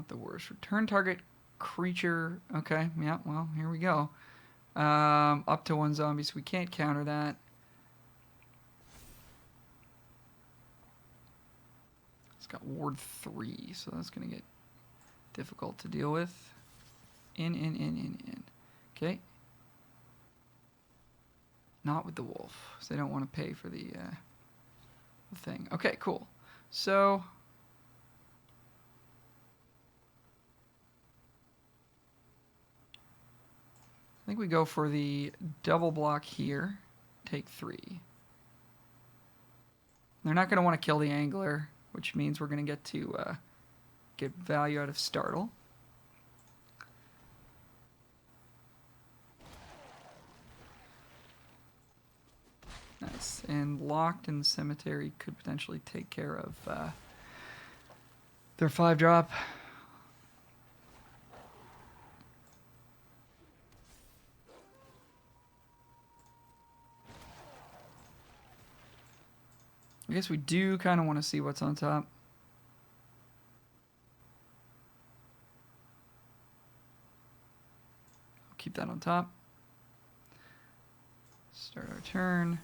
the worst. Return target creature. Okay, yeah, well, here we go. Up to 1 zombie, so we can't counter that. It's got ward 3, so that's going to get difficult to deal with. In. Okay. Not with the wolf, so they don't want to pay for the thing. Okay, cool. So I think we go for the double block here. Take 3. They're not going to want to kill the angler, which means we're going to get to get value out of Startle. Nice. And Locked in the Cemetery could potentially take care of their 5-drop. I guess we do kind of want to see what's on top. I'll keep that on top. Start our turn.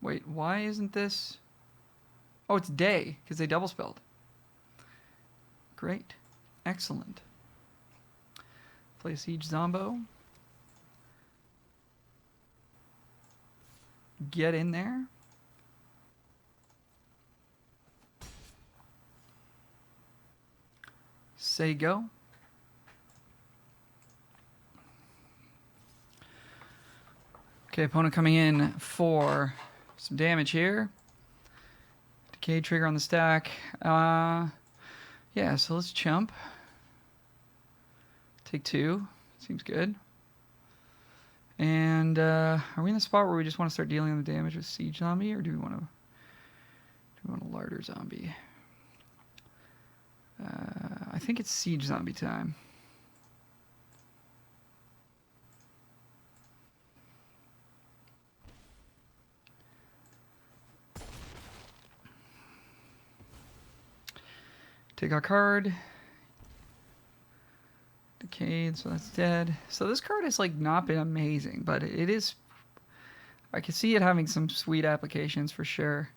Wait, why isn't this? Oh, it's day, because they double spelled. Great. Excellent. Play Siege Zombo. Get in there. Say go. Okay, opponent coming in for some damage here. Decay trigger on the stack. Yeah, so let's chump. Take 2. Seems good. And are we in the spot where we just want to start dealing the damage with Siege Zombie, or do we want a Larder Zombie? I think it's Siege Zombie time. Take our card. Decayed, so that's dead. So this card has like not been amazing, but it is. I can see it having some sweet applications for sure.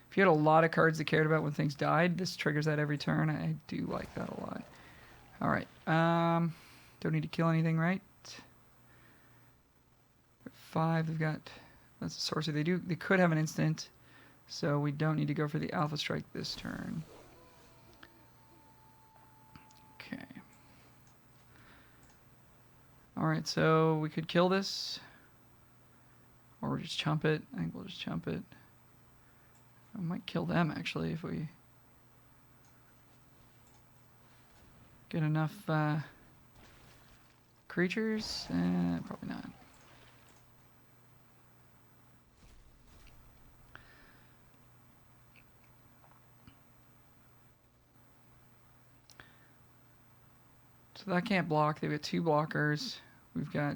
If you had a lot of cards that cared about when things died, this triggers that every turn. I do like that a lot. All right. Don't need to kill anything, right? 5. They've got. That's a sorcery. They could have an instant, so we don't need to go for the Alpha Strike this turn. Okay. Alright, so we could kill this. Or just chump it. I think we'll just chump it. I might kill them, actually, if we get enough creatures. Probably not. So that can't block. They've got 2 blockers. We've got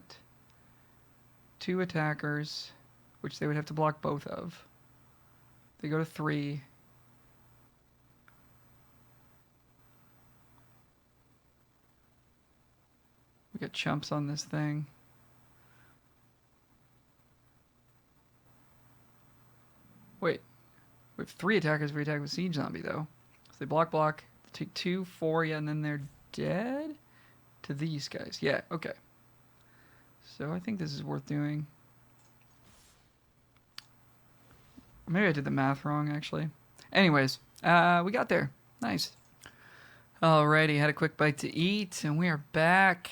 2 attackers, which they would have to block both of. They go to 3. We got chumps on this thing. Wait. We have 3 attackers if we attack with Siege Zombie, though. So they block, take 2, 4, yeah, and then they're dead to these guys. Yeah, okay. So I think this is worth doing. Maybe I did the math wrong, actually. Anyways, we got there. Nice. Alrighty, had a quick bite to eat, and we are back.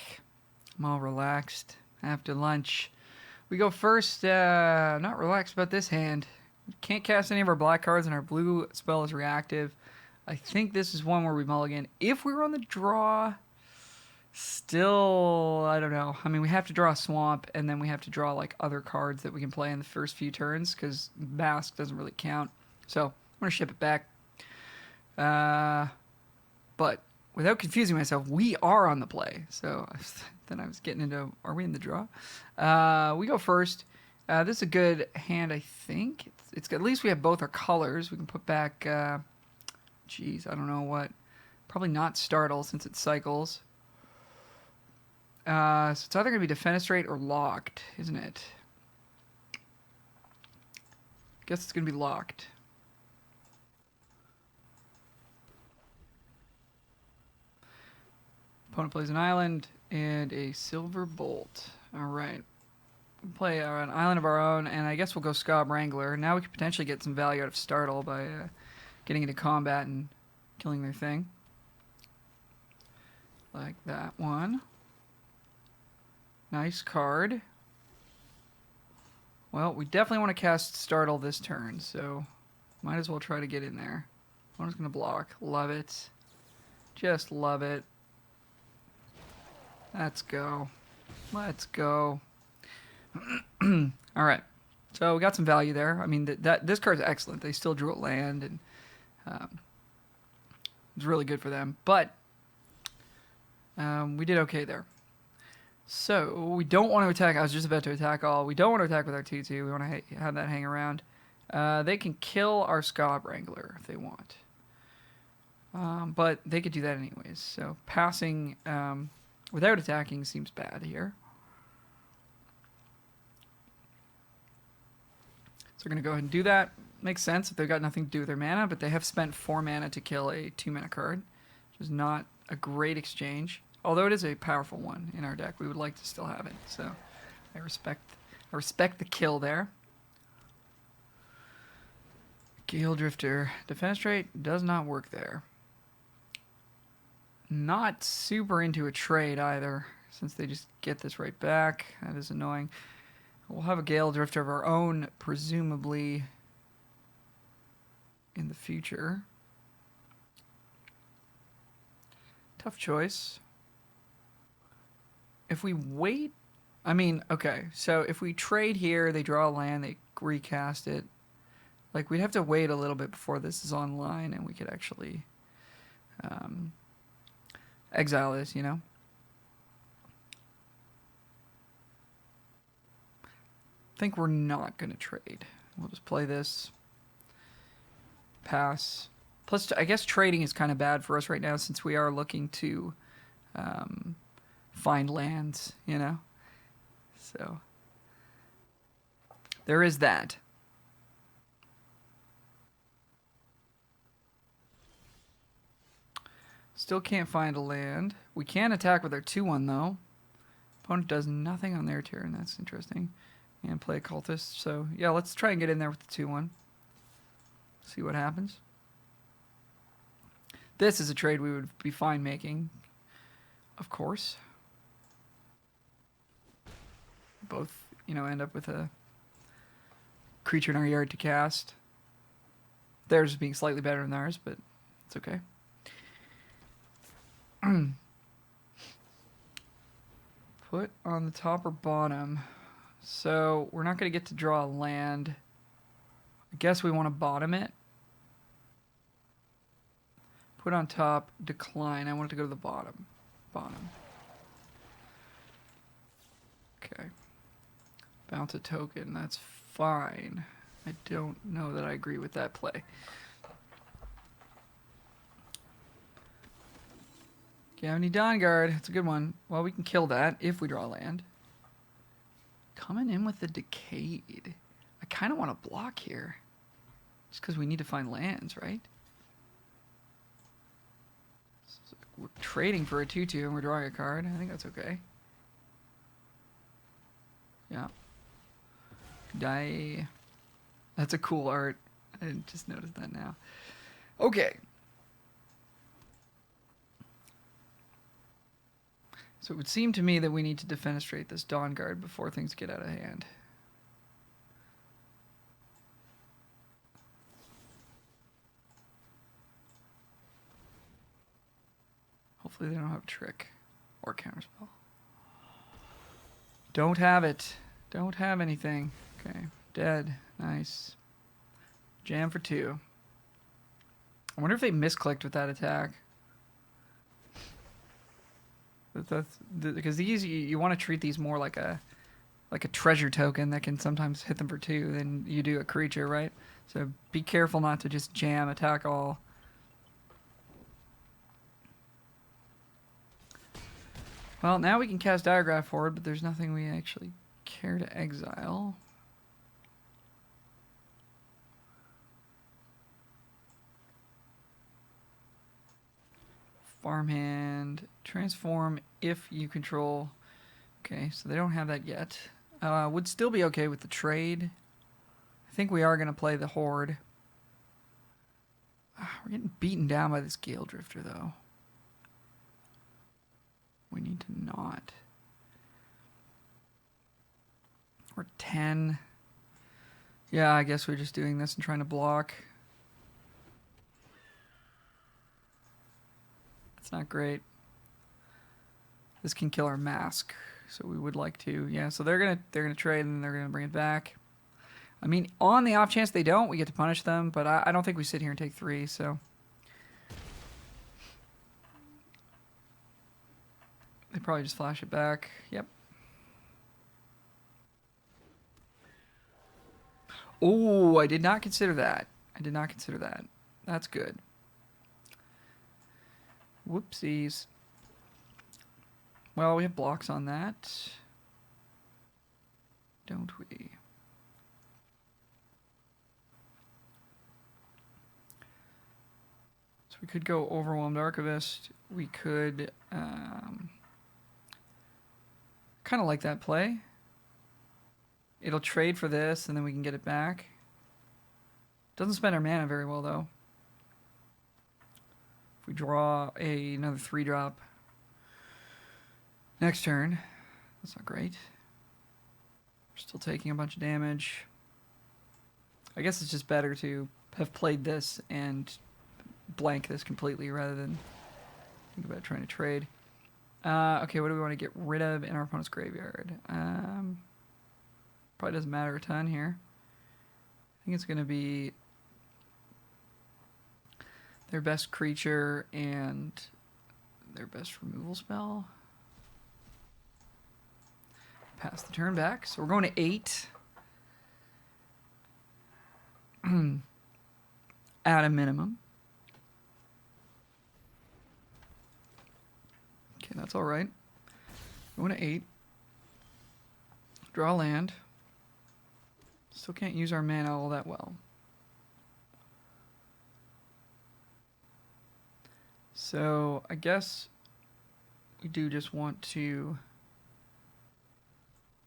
I'm all relaxed after lunch. We go first, not relaxed about this hand. Can't cast any of our black cards, and our blue spell is reactive. I think this is one where we mulligan. If we were on the draw, still, I don't know. I mean, we have to draw a swamp, and then we have to draw like other cards that we can play in the first few turns, because Mask doesn't really count. So I'm going to ship it back. But without confusing myself, we are on the play. So then I was getting into, are we in the draw? We go first. This is a good hand, I think. It's at least we have both our colors. We can put back, geez, I don't know what. Probably not Startle since it cycles. So it's either going to be Defenestrate or Locked, isn't it? Guess it's going to be Locked. Opponent plays an island and a Silver Bolt. All right. We'll play an island of our own, and I guess we'll go Scob Wrangler. Now we could potentially get some value out of Startle by getting into combat and killing their thing. Like that one. Nice card. Well, we definitely want to cast Startle this turn, so might as well try to get in there. I'm just going to block. Love it. Just love it. Let's go. Let's go. All right. So we got some value there. I mean, this card's excellent. They still drew a land, and it's really good for them. But we did okay there. So we don't want to attack. I was just about to attack all. We don't want to attack with our 2/2. We want to have that hang around. They can kill our Scob Wrangler if they want. But they could do that anyways. So passing without attacking seems bad here. So we're going to go ahead and do that. Makes sense if they've got nothing to do with their mana, but they have spent 4 mana to kill a 2-mana card, which is not a great exchange. Although it is a powerful one in our deck, we would like to still have it. So I respect the kill there. Gale Drifter. Defenestrate does not work there. Not super into a trade either, since they just get this right back. That is annoying. We'll have a Gale Drifter of our own, presumably in the future. Tough choice. If we wait, I mean, okay, so if we trade here, they draw a land, they recast it. Like, we'd have to wait a little bit before this is online, and we could actually exile this, you know? I think we're not going to trade. We'll just play this. Pass. Plus, I guess trading is kind of bad for us right now since we are looking to find lands, you know? So, there is that. Still can't find a land. We can attack with our 2/1 though. Opponent does nothing on their turn. That's interesting. And play a cultist. So yeah, let's try and get in there with the 2/1. See what happens. This is a trade we would be fine making, of course. Both, you know, end up with a creature in our yard to cast. Theirs being slightly better than ours, but it's okay. Put on the top or bottom. So we're not going to get to draw a land. I guess we want to bottom it. Put on top, decline. I want it to go to the bottom. Bottom. Okay. Bounce a token. That's fine. I don't know that I agree with that play. Gavony Dawnguard, it's a good one. Well, we can kill that if we draw land. Coming in with the Decayed. I kind of want to block here. Just because we need to find lands, right? So we're trading for a 2/2 and we're drawing a card. I think that's okay. Yeah. Die. That's a cool art. I didn't just notice that now. Okay. So it would seem to me that we need to defenestrate this Dawn Guard before things get out of hand. Hopefully they don't have a trick or counterspell. Don't have it. Don't have anything. Okay. Dead. Nice. Jam for 2. I wonder if they misclicked with that attack. Because these, you want to treat these more like a treasure token that can sometimes hit them for 2 than you do a creature, right? So be careful not to just jam attack all. Well, now we can cast Diagraph forward, but there's nothing we actually care to exile. Farmhand, transform if you control. Okay, so they don't have that yet. Would still be okay with the trade. I think we are going to play the Horde. We're getting beaten down by this Gale Drifter, though. We need to not. We're 10. Yeah, I guess we're just doing this and trying to block. It's not great. This can kill our mask, so we would like to. Yeah, so they're gonna trade and they're gonna bring it back. I mean, on the off chance they don't, we get to punish them, but I don't think we sit here and take 3. So they probably just flash it back. Yep. Oh, I did not consider that. I did not consider that. That's good. Whoopsies. Well, we have blocks on that. Don't we? So we could go Overwhelmed Archivist. We could kind of like that play. It'll trade for this, and then we can get it back. Doesn't spend our mana very well, though. If we draw another 3-drop next turn, that's not great. We're still taking a bunch of damage. I guess it's just better to have played this and blank this completely rather than think about trying to trade. Okay, what do we want to get rid of in our opponent's graveyard? Probably doesn't matter a ton here. I think it's going to be their best creature and their best removal spell. Pass the turn back. So we're going to 8. At a minimum. Okay, that's all right. Going to 8. Draw land. Still can't use our mana all that well. So I guess we do just want to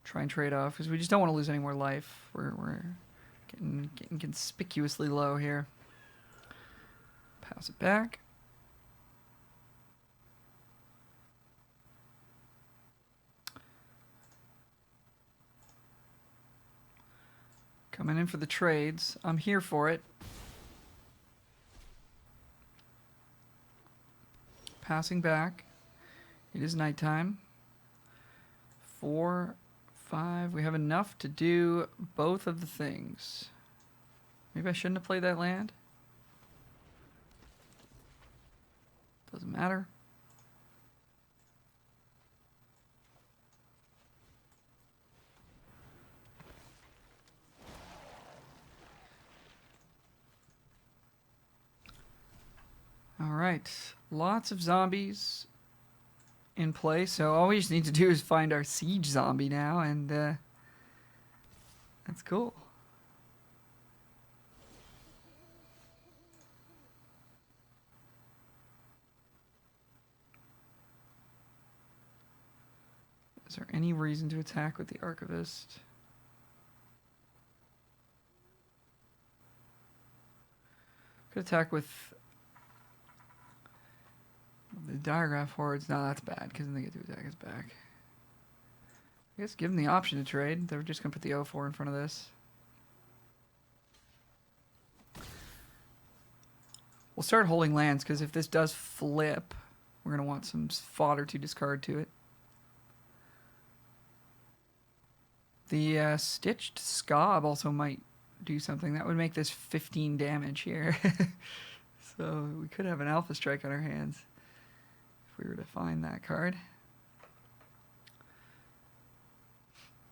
try and trade off because we just don't want to lose any more life. We're getting conspicuously low here. Pass it back. Coming in for the trades. I'm here for it. Passing back. It is nighttime. 4, 5. We have enough to do both of the things. Maybe I shouldn't have played that land. Doesn't matter. All right, lots of zombies in play, so all we just need to do is find our siege zombie now, and that's cool. there any reason to attack with the Archivist? Could attack with the Diagraph Hordes. No, that's bad, because then they get to attack us back. I guess give them the option to trade. They're just going to put the O4 in front of this. We'll start holding lands, because if this does flip, we're going to want some fodder to discard to it. The Stitched Scob also might do something. That would make this 15 damage here. So we could have an Alpha Strike on our hands if we were to find that card.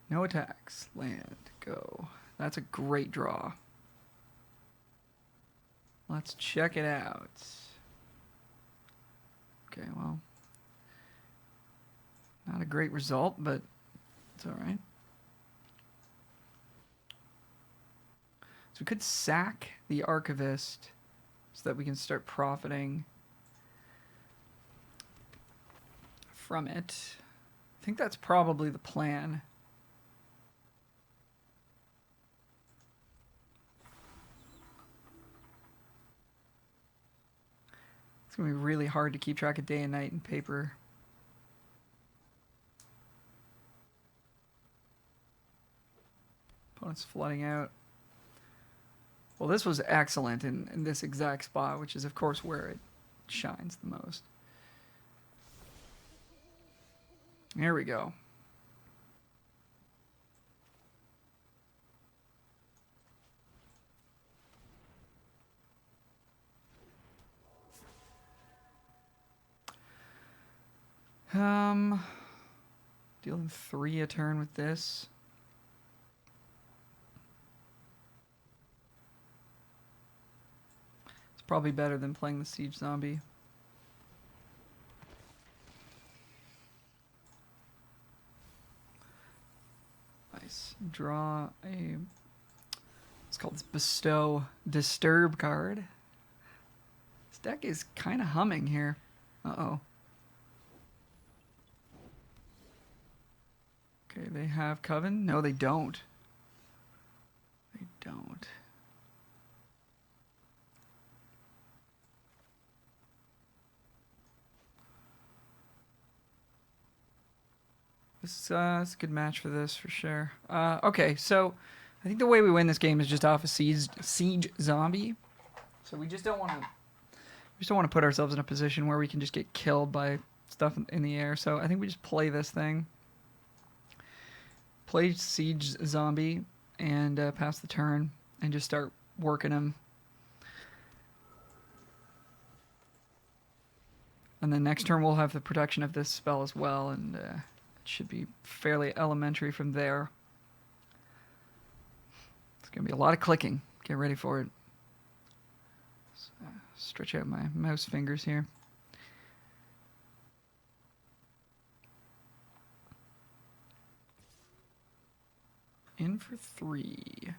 No attacks. Land. Go. That's a great draw. Let's check it out. Okay, well. Not a great result, but it's alright. So we could sack the Archivist so that we can start profiting from it. I think that's probably the plan. It's going to be really hard to keep track of day and night in paper. Opponent's flooding out. Well, this was excellent in this exact spot, which is, of course, where it shines the most. There we go. Dealing 3 a turn with this. It's probably better than playing the Siege Zombie. Nice. Draw a... It's called this Bestow Disturb card. This deck is kind of humming here. Uh-oh. Okay, they have Coven? No, they don't. They don't. This is a good match for this, for sure. Okay, so I think the way we win this game is just off a siege zombie. So we just don't want to put ourselves in a position where we can just get killed by stuff in the air. So I think we just play this thing. Play siege zombie and pass the turn and just start working him. And then next turn we'll have the protection of this spell as well, and it should be fairly elementary from there. It's going to be a lot of clicking. Get ready for it. Stretch out my mouse fingers here. In for 3.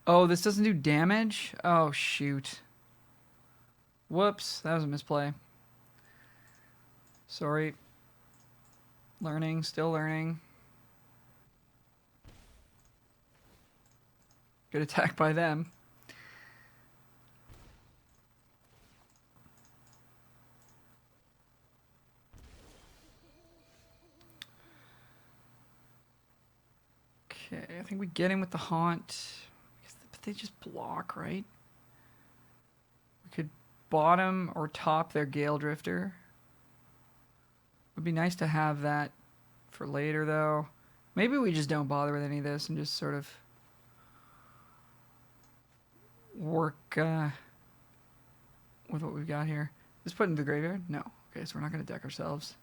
Oh, this doesn't do damage? Oh, shoot. Whoops, that was a misplay. Sorry. Learning, still learning. Good attack by them. Okay, I think we get him with the Haunt. But they just block, right? We could bottom or top their Gale Drifter. Would be nice to have that for later, though. Maybe we just don't bother with any of this and just sort of work with what we've got here. Just put it in the graveyard? No. Okay, so we're not going to deck ourselves.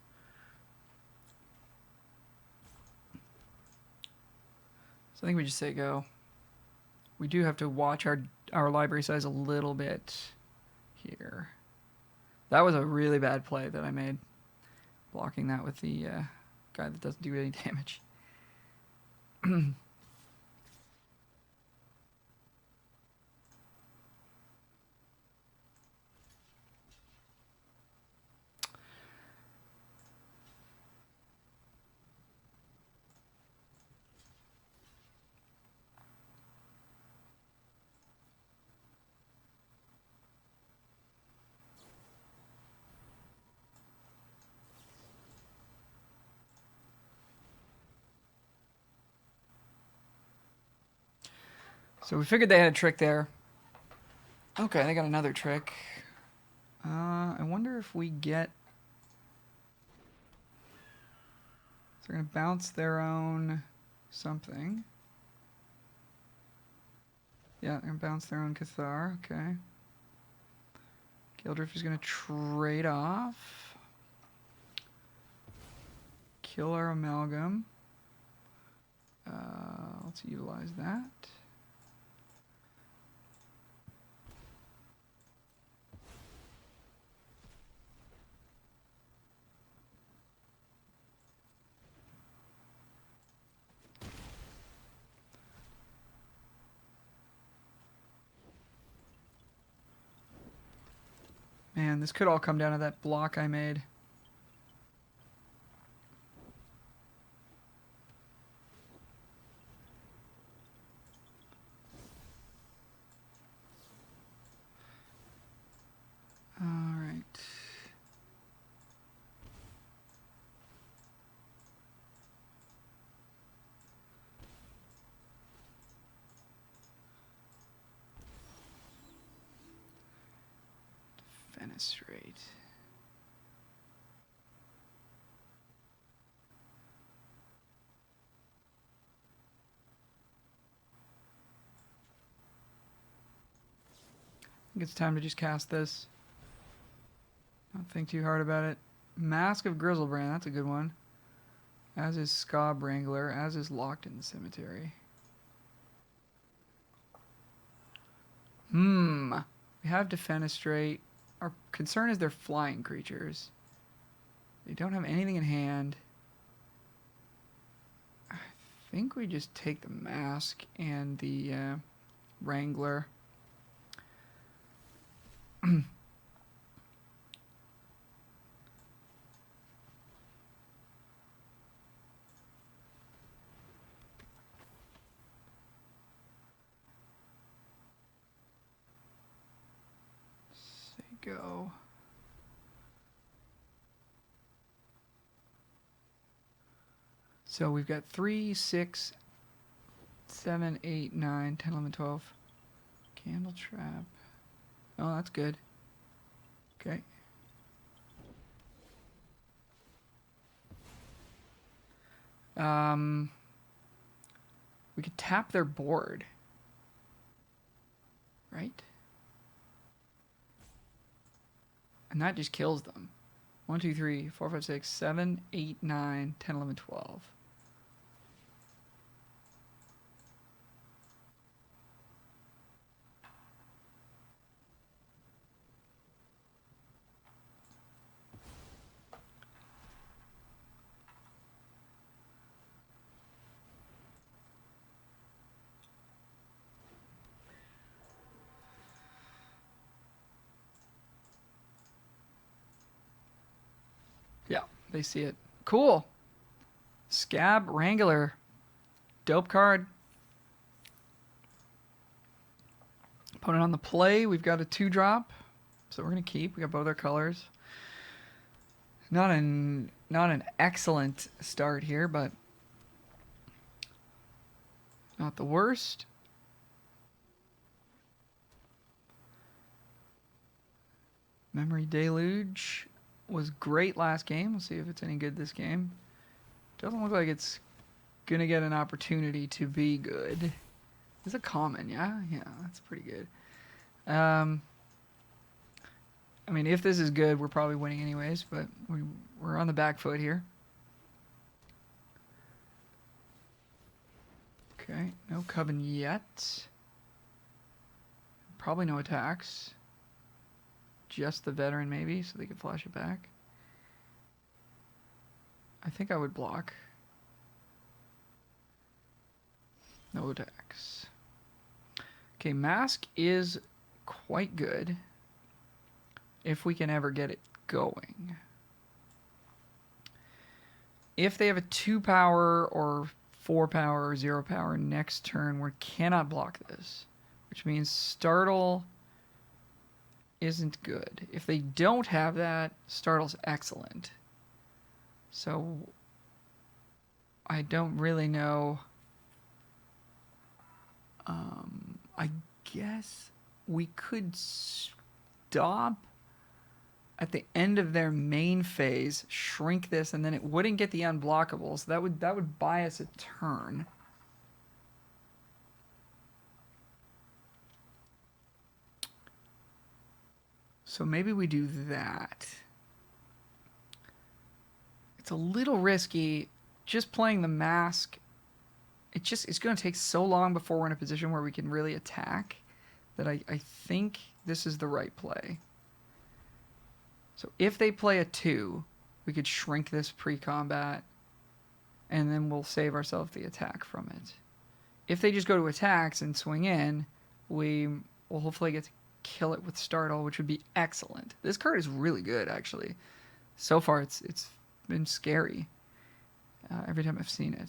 So I think we just say go. We do have to watch our library size a little bit here. That was a really bad play that I made. Blocking that with the guy that doesn't do any damage. So we figured they had a trick there. Okay, they got another trick. I wonder if we get... So they're going to bounce their own something. Yeah, they're going to bounce their own Cathar. Okay. Gildrift is going to trade off. Kill our Amalgam. Let's utilize that. Man, this could all come down to that block I made. All right. Innistrad. I think it's time to just cast this. Don't think too hard about it. Mask of Grizzlebrand, that's a good one. As is Scob Wrangler, as is Locked in the Cemetery. We have Defenestrate. Our concern is they're flying creatures. They don't have anything in hand. I think we just take the Mask and the Wrangler. Say go. So we've got 3, 6, 7, 8, 9, 10, 11, 12. Candle Trap. Oh, that's good. Okay. We could tap their board. Right? And that just kills them. 1, 2, 3, 4, 5, 6, 7, 8, 9, 10, 11, 12. Yeah, they see it. Cool. Scab Wrangler. Dope card. Opponent on the play. We've got a 2-drop. So we're going to keep. We got both our colors. Not an excellent start here, but not the worst. Memory Deluge was great last game. We'll see if it's any good this game. Doesn't look like it's going to get an opportunity to be good. It's a common, yeah? Yeah, that's pretty good. I mean, if this is good, we're probably winning anyways, but we're on the back foot here. Okay, no Coven yet. Probably no attacks. Just the veteran maybe, so they can flash it back. I think I would block. No attacks. Okay, Mask is quite good if we can ever get it going. If they have a 2 power or 4 power or 0 power next turn, we cannot block this, which means Startle isn't good. If they don't have that, Startle's excellent. So I don't really know. I guess we could stop at the end of their main phase, shrink this, and then it wouldn't get the unblockable. So that would buy us a turn. So maybe we do that. It's a little risky. Just playing the Mask, it's going to take so long before we're in a position where we can really attack that I think this is the right play. So if they play a 2, we could shrink this pre-combat, and then we'll save ourselves the attack from it. If they just go to attacks and swing in, we will hopefully get to kill it with Startle, which would be excellent. This card is really good, actually. So far, it's been scary every time I've seen it.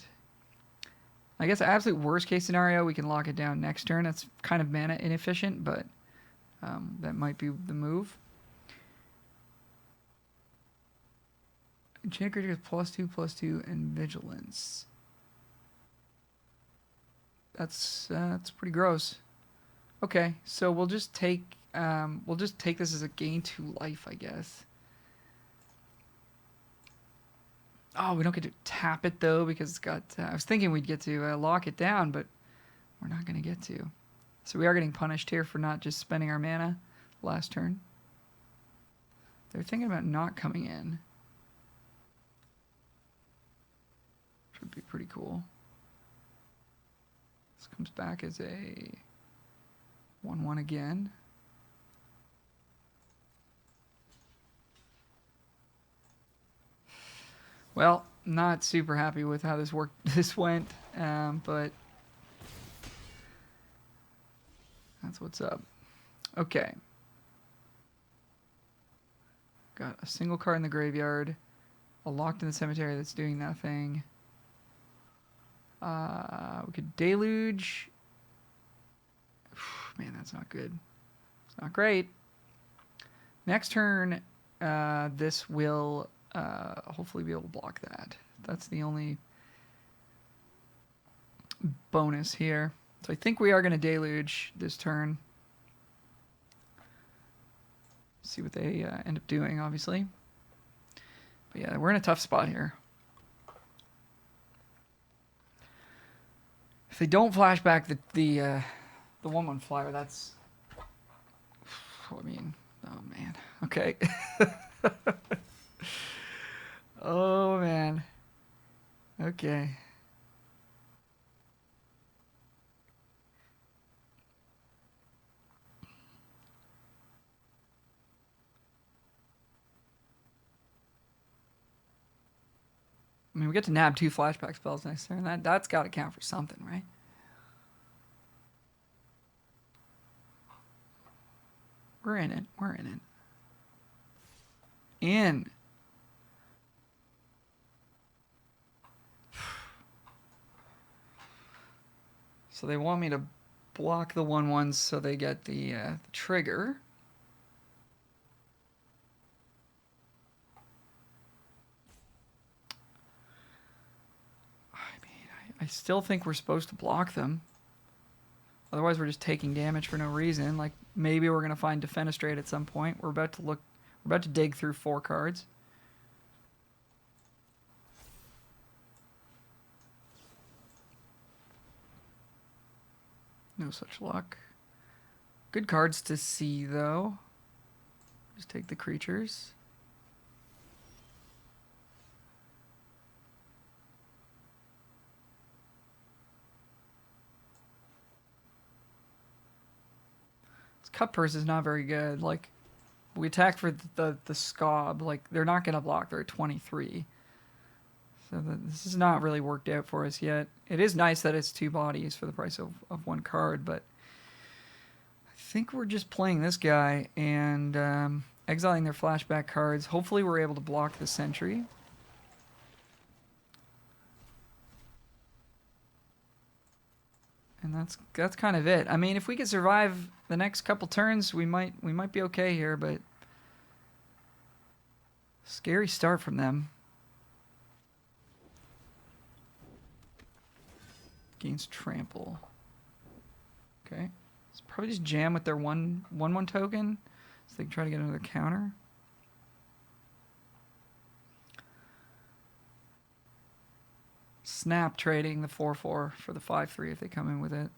I guess the absolute worst case scenario, we can lock it down next turn. That's kind of mana inefficient, but that might be the move. Enchanted creature gets +2/+2, and vigilance. That's pretty gross. Okay, so we'll just take this as a gain 2 life, I guess. Oh, we don't get to tap it though because it's got. I was thinking we'd get to lock it down, but we're not going to get to. So we are getting punished here for not just spending our mana last turn. They're thinking about not coming in. Which would be pretty cool. This comes back as a 1/1 again. Well, not super happy with how this went, but that's what's up. Okay. Got a single card in the graveyard, a locked in the cemetery that's doing nothing. We could deluge. Man, that's not good. It's not great. Next turn, this will hopefully be able to block that. That's the only bonus here. So I think we are going to deluge this turn. See what they end up doing, obviously. But yeah, we're in a tough spot here. If they don't flash back the 1/1 flyer, that's. I mean, oh man. Okay. Oh man. Okay. I mean, we get to nab 2 flashback spells next turn. That's got to count for something, right? We're in it. We're in it. In. So they want me to block the 1/1s so they get the trigger. I mean, I still think we're supposed to block them. Otherwise, we're just taking damage for no reason. Like, maybe we're going to find Defenestrate at some point. We're about to dig through 4 cards. No such luck. Good cards to see, though. Just take the creatures. This cut purse is not very good. Like, we attacked for the scob. Like, they're not going to block. They're at 23. So this has not really worked out for us yet. It is nice that it's 2 bodies for the price of 1 card, but I think we're just playing this guy and exiling their flashback cards. Hopefully we're able to block the sentry. And that's kind of it. I mean, if we could survive the next couple turns, we might be okay here, but scary start from them. Gains trample. Okay. So probably just jam with their 1/1 token so they can try to get another counter. Snap trading the 4/4 for the 5/3 if they come in with it.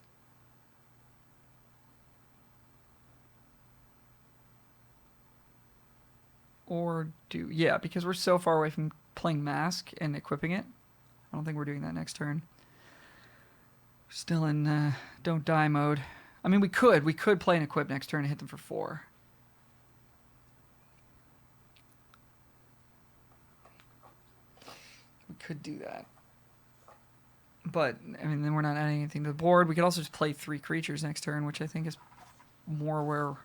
Or yeah, because we're so far away from playing Mask and equipping it. I don't think we're doing that next turn. Still in don't die mode. I mean, we could play an equip next turn and hit them for 4. We could do that. But, I mean, then we're not adding anything to the board. We could also just play 3 creatures next turn, which I think is more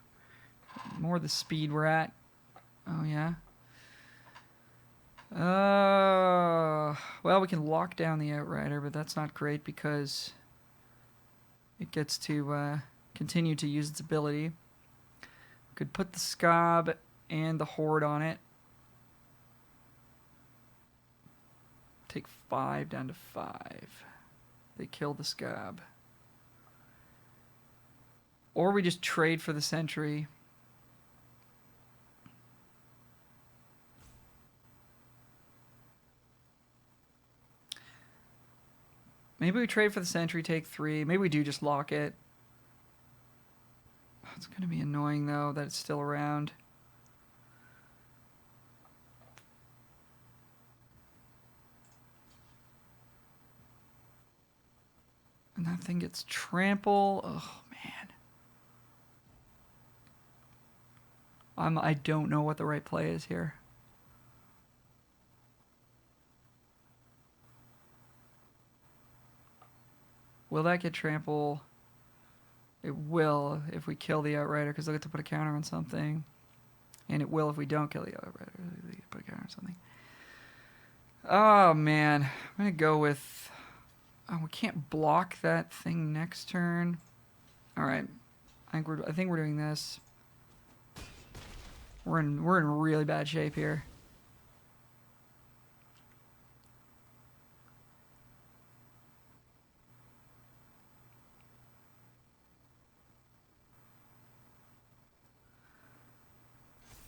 the speed we're at. Oh, yeah. Well, we can lock down the Outrider, but that's not great because it gets to continue to use its ability. Could put the Scob and the Horde on it. Take 5 down to 5. They kill the Scob. Or we just trade for the Sentry. Maybe we trade for the Sentry, take 3. Maybe we do just lock it. It's going to be annoying, though, that it's still around. And that thing gets trample. Oh, man. I don't know what the right play is here. Will that get trample? It will if we kill the Outrider because they'll get to put a counter on something. And it will if we don't kill the Outrider. They get to put a counter on something. Oh, man. I'm going to go with... Oh, we can't block that thing next turn. All right. I think we're doing this. We're in really bad shape here.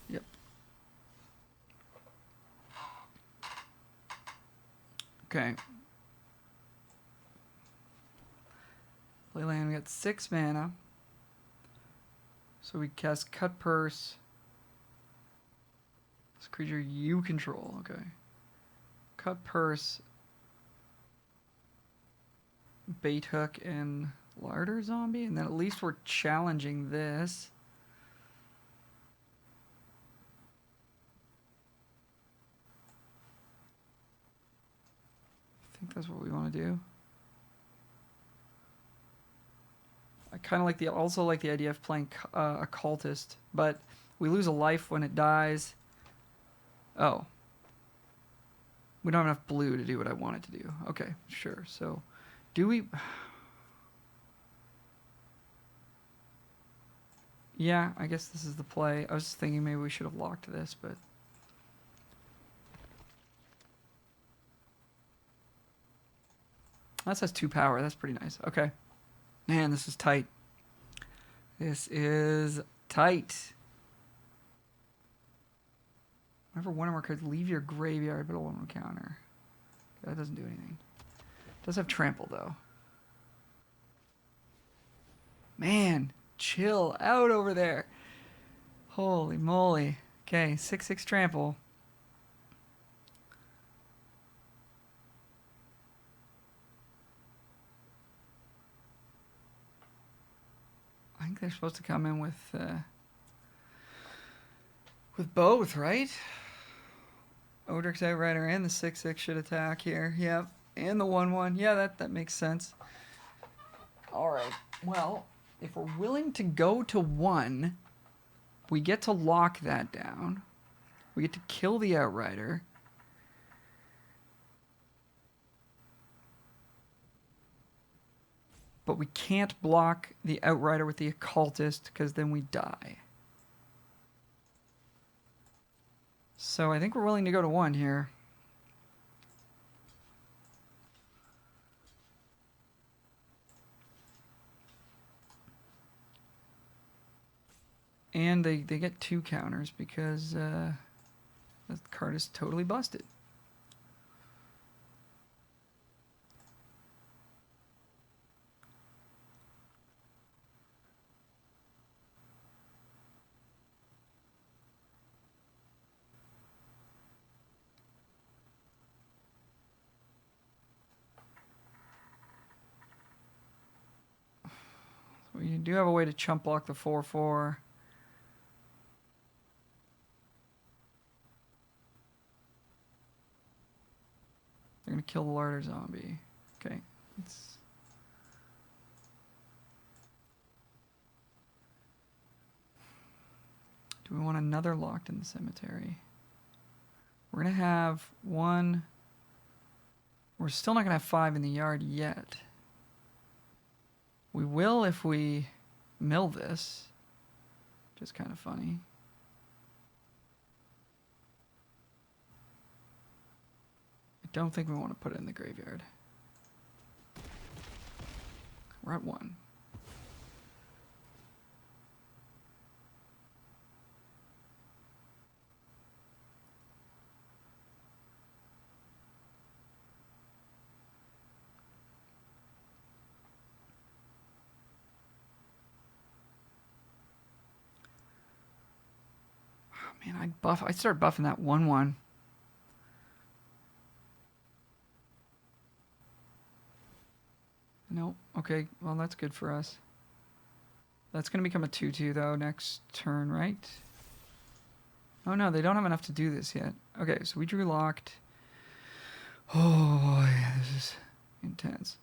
Yep. Okay. Play land. We got 6 mana. So we cast Cut Purse. This creature you control. Okay. Cut Purse. Bait Hook and Larder Zombie. And then at least we're challenging this. I think that's what we want to do. I kind of also like the idea of playing Occultist, but we lose a life when it dies. Oh. We don't have enough blue to do what I want it to do. Okay, sure. So, do we... Yeah, I guess this is the play. I was thinking maybe we should have locked this, but... That has 2 power. That's pretty nice. Okay. Man, this is tight. This is tight. Whenever one of our cards leave your graveyard, but a one counter. That doesn't do anything. It does have trample, though. Man, chill out over there. Holy moly. Okay, 6/6 trample. I think think they're supposed to come in with both, right? Odric's Outrider and the 6/6 should attack here. Yep. And the 1/1. Yeah, that makes sense. Alright. Well, if we're willing to go to 1, we get to lock that down. We get to kill the Outrider. But we can't block the Outrider with the Occultist because then we die. So I think we're willing to go to 1 here. And they get 2 counters because the card is totally busted. So you do have a way to chump block the 4/4. They're going to kill the Larder Zombie. Okay. Do we want another Locked in the Cemetery? We're going to have 1. We're still not going to have 5 in the yard yet. We will if we mill this, which is kind of funny. I don't think we want to put it in the graveyard. We're at 1. Oh, man, I'd start buffing that 1/1. Nope. Okay, well, that's good for us. That's going to become a 2/2, though, next turn, right? Oh, no, they don't have enough to do this yet. Okay, so we drew Locked. Oh, boy, this is intense.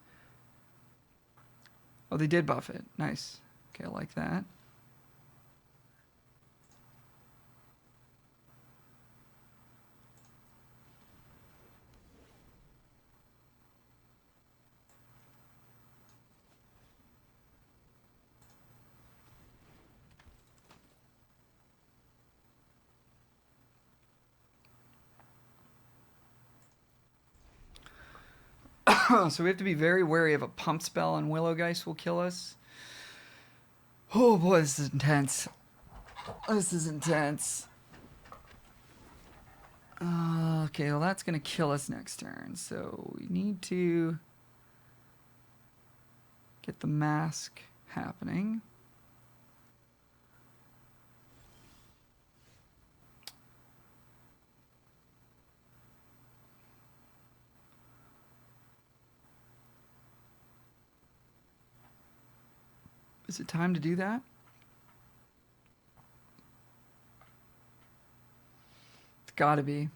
Oh, they did buff it. Nice. Okay, I like that. So we have to be very wary of a pump spell, and Willowgeist will kill us. Oh boy, this is intense. This is intense. Okay, well that's going to kill us next turn. So we need to get the mask happening. Is it time to do that? It's gotta be.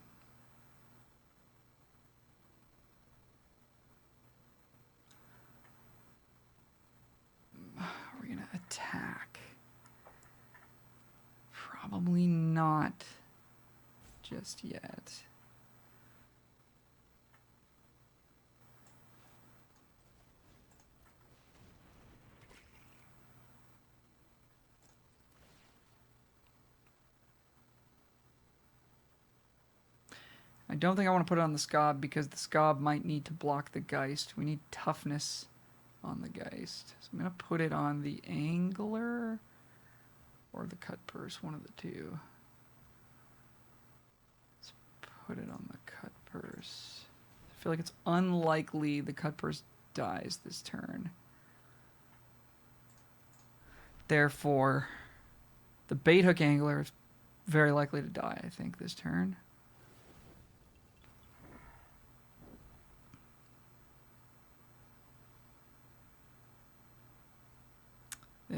Are we gonna attack? Probably not just yet. I don't think I want to put it on the Scob because the Scob might need to block the Geist. We need toughness on the Geist. So I'm going to put it on the Angler or the Cut Purse, one of the two. Let's put it on the Cut Purse. I feel like it's unlikely the Cut Purse dies this turn. Therefore, the Bait Hook Angler is very likely to die, I think, this turn.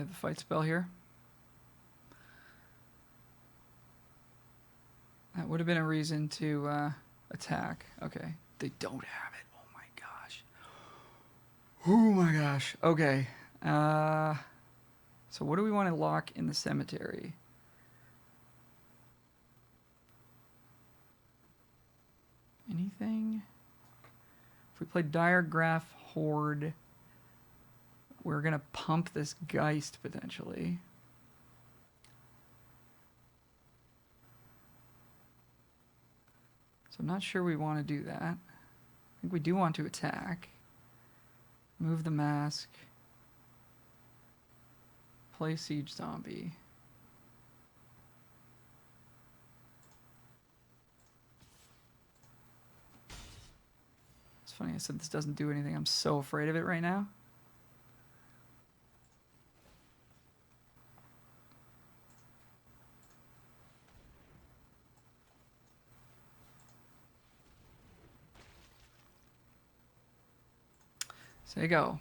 have the fight spell here. That would have been a reason to attack. Okay. They don't have it. Oh my gosh. Oh my gosh. Okay. So what do we want to lock in the cemetery? Anything? If we play Diregraph Horde, we're going to pump this Geist potentially. So I'm not sure we want to do that. I think we do want to attack. Move the mask. Play Siege Zombie. It's funny I said this doesn't do anything. I'm so afraid of it right now. So there you go.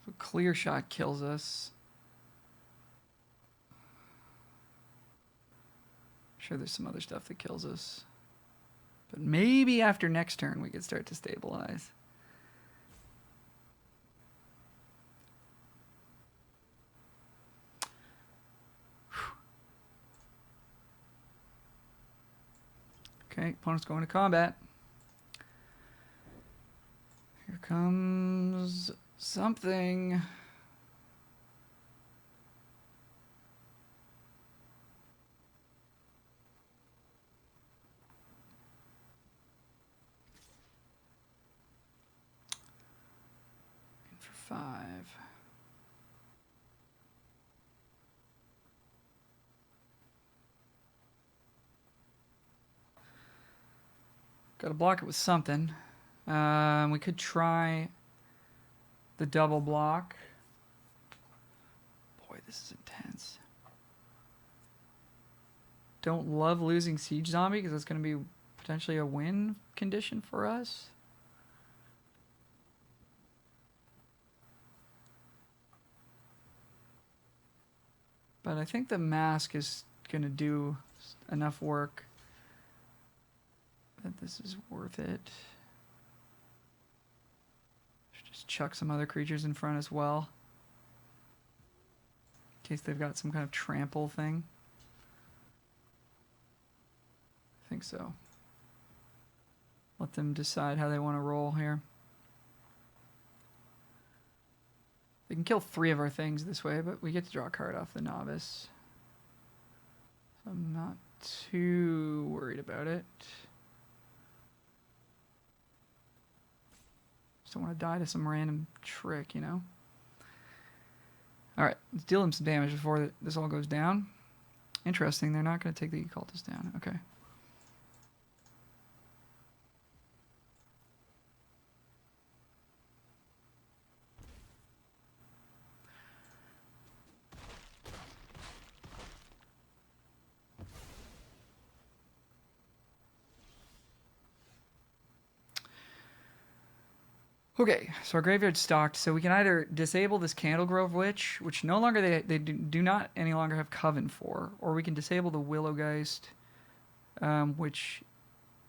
So Clear Shot kills us. I'm sure there's some other stuff that kills us. But maybe after next turn we could start to stabilize. Okay, opponent's going to combat. Here comes something. In for 5. Got to block it with something. We could try the double block. Boy, this is intense. Don't love losing Siege Zombie because it's going to be potentially a win condition for us. But I think the mask is going to do enough work that this is worth it. Should just chuck some other creatures in front as well, in case they've got some kind of trample thing. I think so. Let them decide how they want to roll here. They can kill 3 of our things this way, but we get to draw a card off the Novice. So I'm not too worried about it. Just don't want to die to some random trick, you know? Alright, let's deal them some damage before this all goes down. Interesting, they're not going to take the Occultist down. Okay. Okay, so our graveyard's stocked, so we can either disable this Candlegrove Witch, which no longer they do not any longer have Coven for, or we can disable the Willowgeist, which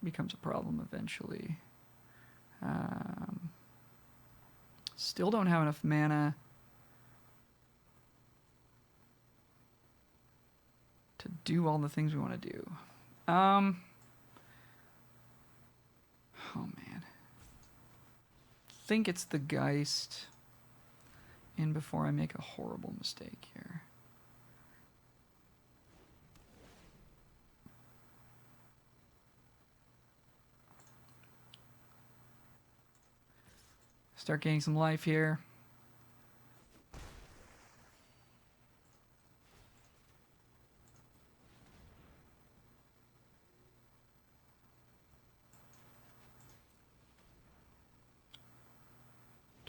becomes a problem eventually. Still don't have enough mana to do all the things we want to do. Oh man. Think it's the Geist in before I make a horrible mistake here. Start gaining some life here.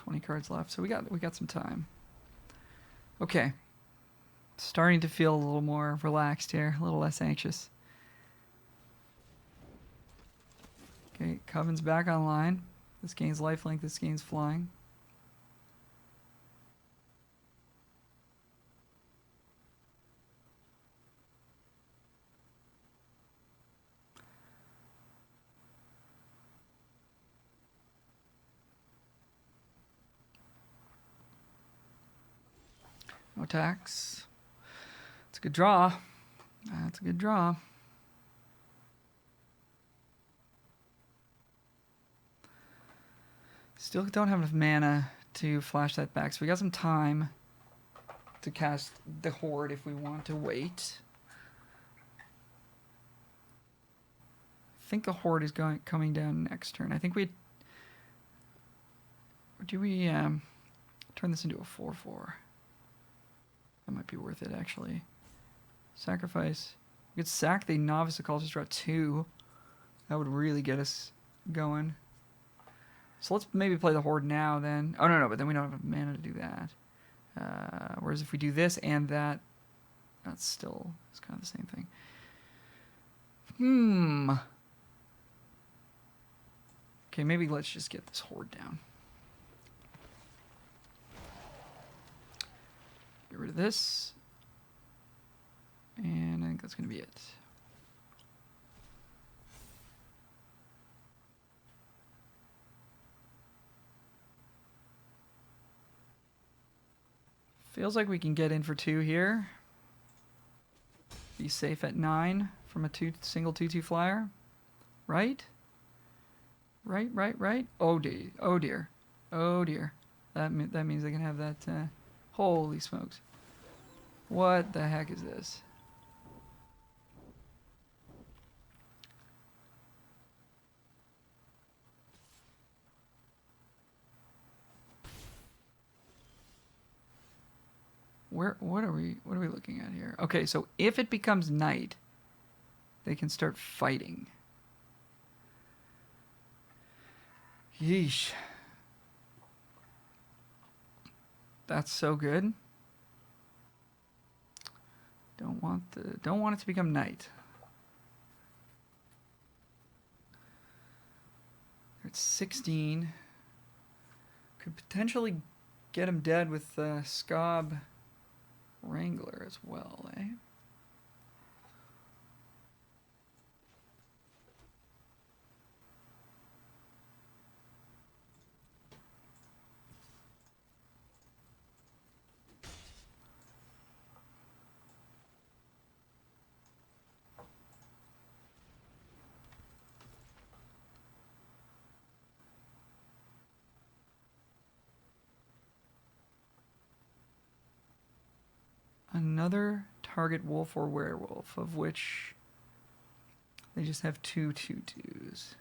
20 cards left, so we got some time. Okay. Starting to feel a little more relaxed here, a little less anxious. Okay, Coven's back online. This gains lifelink, this gains flying. No attacks. It's a good draw. That's a good draw. Still don't have enough mana to flash that back, so we got some time to cast the Horde if we want to wait. I think the Horde is coming down next turn. I think we... Or do we turn this into a 4/4? That might be worth it, actually. Sacrifice. We could sack the Novice Occultist, draw 2. That would really get us going. So let's maybe play the Horde now, then. Oh, no, but then we don't have mana to do that. Whereas if we do this and that, it's kind of the same thing. Okay, maybe let's just get this Horde down. Get rid of this. And I think that's going to be it. Feels like we can get in for 2 here. Be safe at 9 from a single 2/2 flyer. Right? Right. Oh dear. Oh dear. Oh dear. That means I can have that. Holy smokes. What the heck is this? What are we looking at here? Okay, so if it becomes night, they can start fighting. Yeesh. That's so good. Don't want it to become night. It's 16. Could potentially get him dead with Scob Wrangler as well, eh? Another target wolf or werewolf, of which they just have 2 2/2s.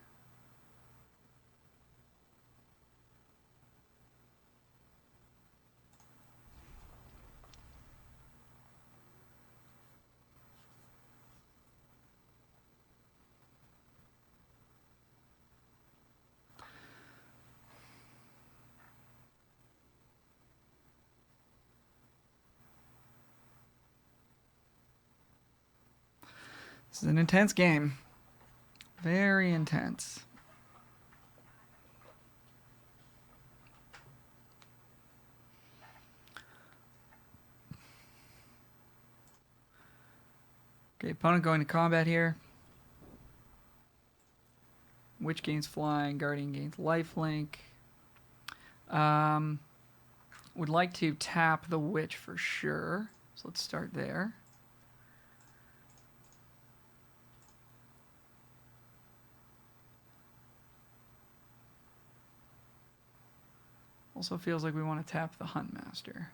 This is an intense game. Very intense. Okay, opponent going to combat here. Witch gains flying, Guardian gains lifelink. Would like to tap the Witch for sure. So let's start there. Also feels like we want to tap the Huntmaster.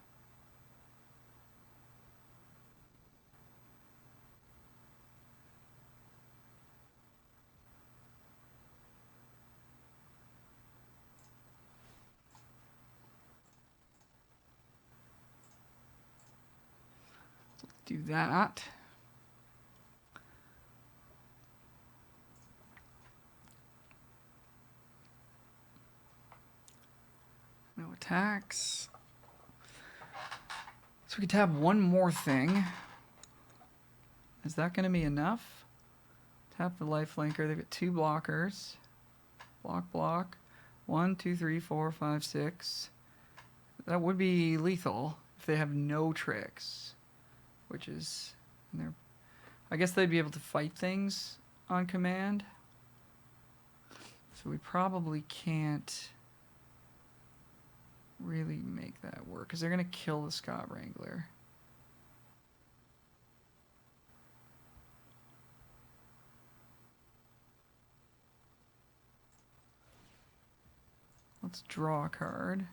So let's do that. No attacks. So we can tap one more thing. Is that going to be enough? Tap the lifelinker. They've got 2 blockers. Block, block. 1, 2, 3, 4, 5, 6. That would be lethal if they have no tricks. Which is... I guess they'd be able to fight things on command. So we probably can't really make that work, because they're going to kill the Scott Wrangler. Let's draw a card.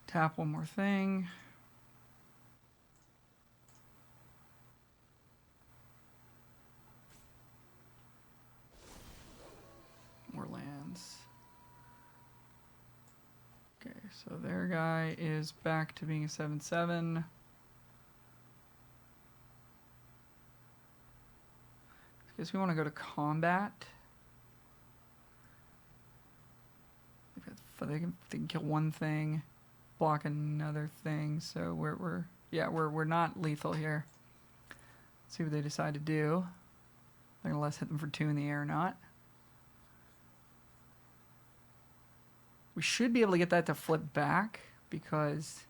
Tap one more thing. More lands. Okay, so their guy is back to being a 7/7. I guess we want to go to combat. They can kill one thing, block another thing. So we're not lethal here. Let's see what they decide to do. They're gonna let us hit them for 2 in the air or not. We should be able to get that to flip back because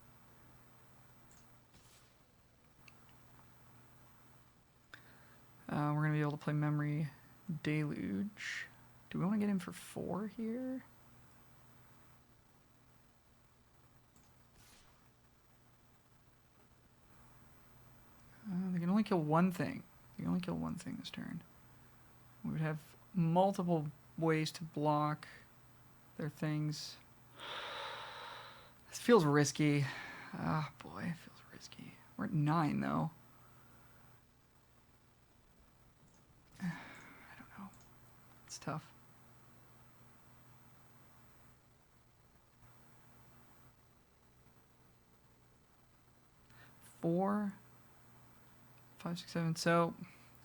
we're going to be able to play Memory Deluge. Do we want to get him for 4 here? They can only kill one thing. They can only kill one thing this turn. We would have multiple ways to block their things. This feels risky. Ah, boy, it feels risky. We're at 9, though. I don't know. It's tough. Four, 5, 6, 7. So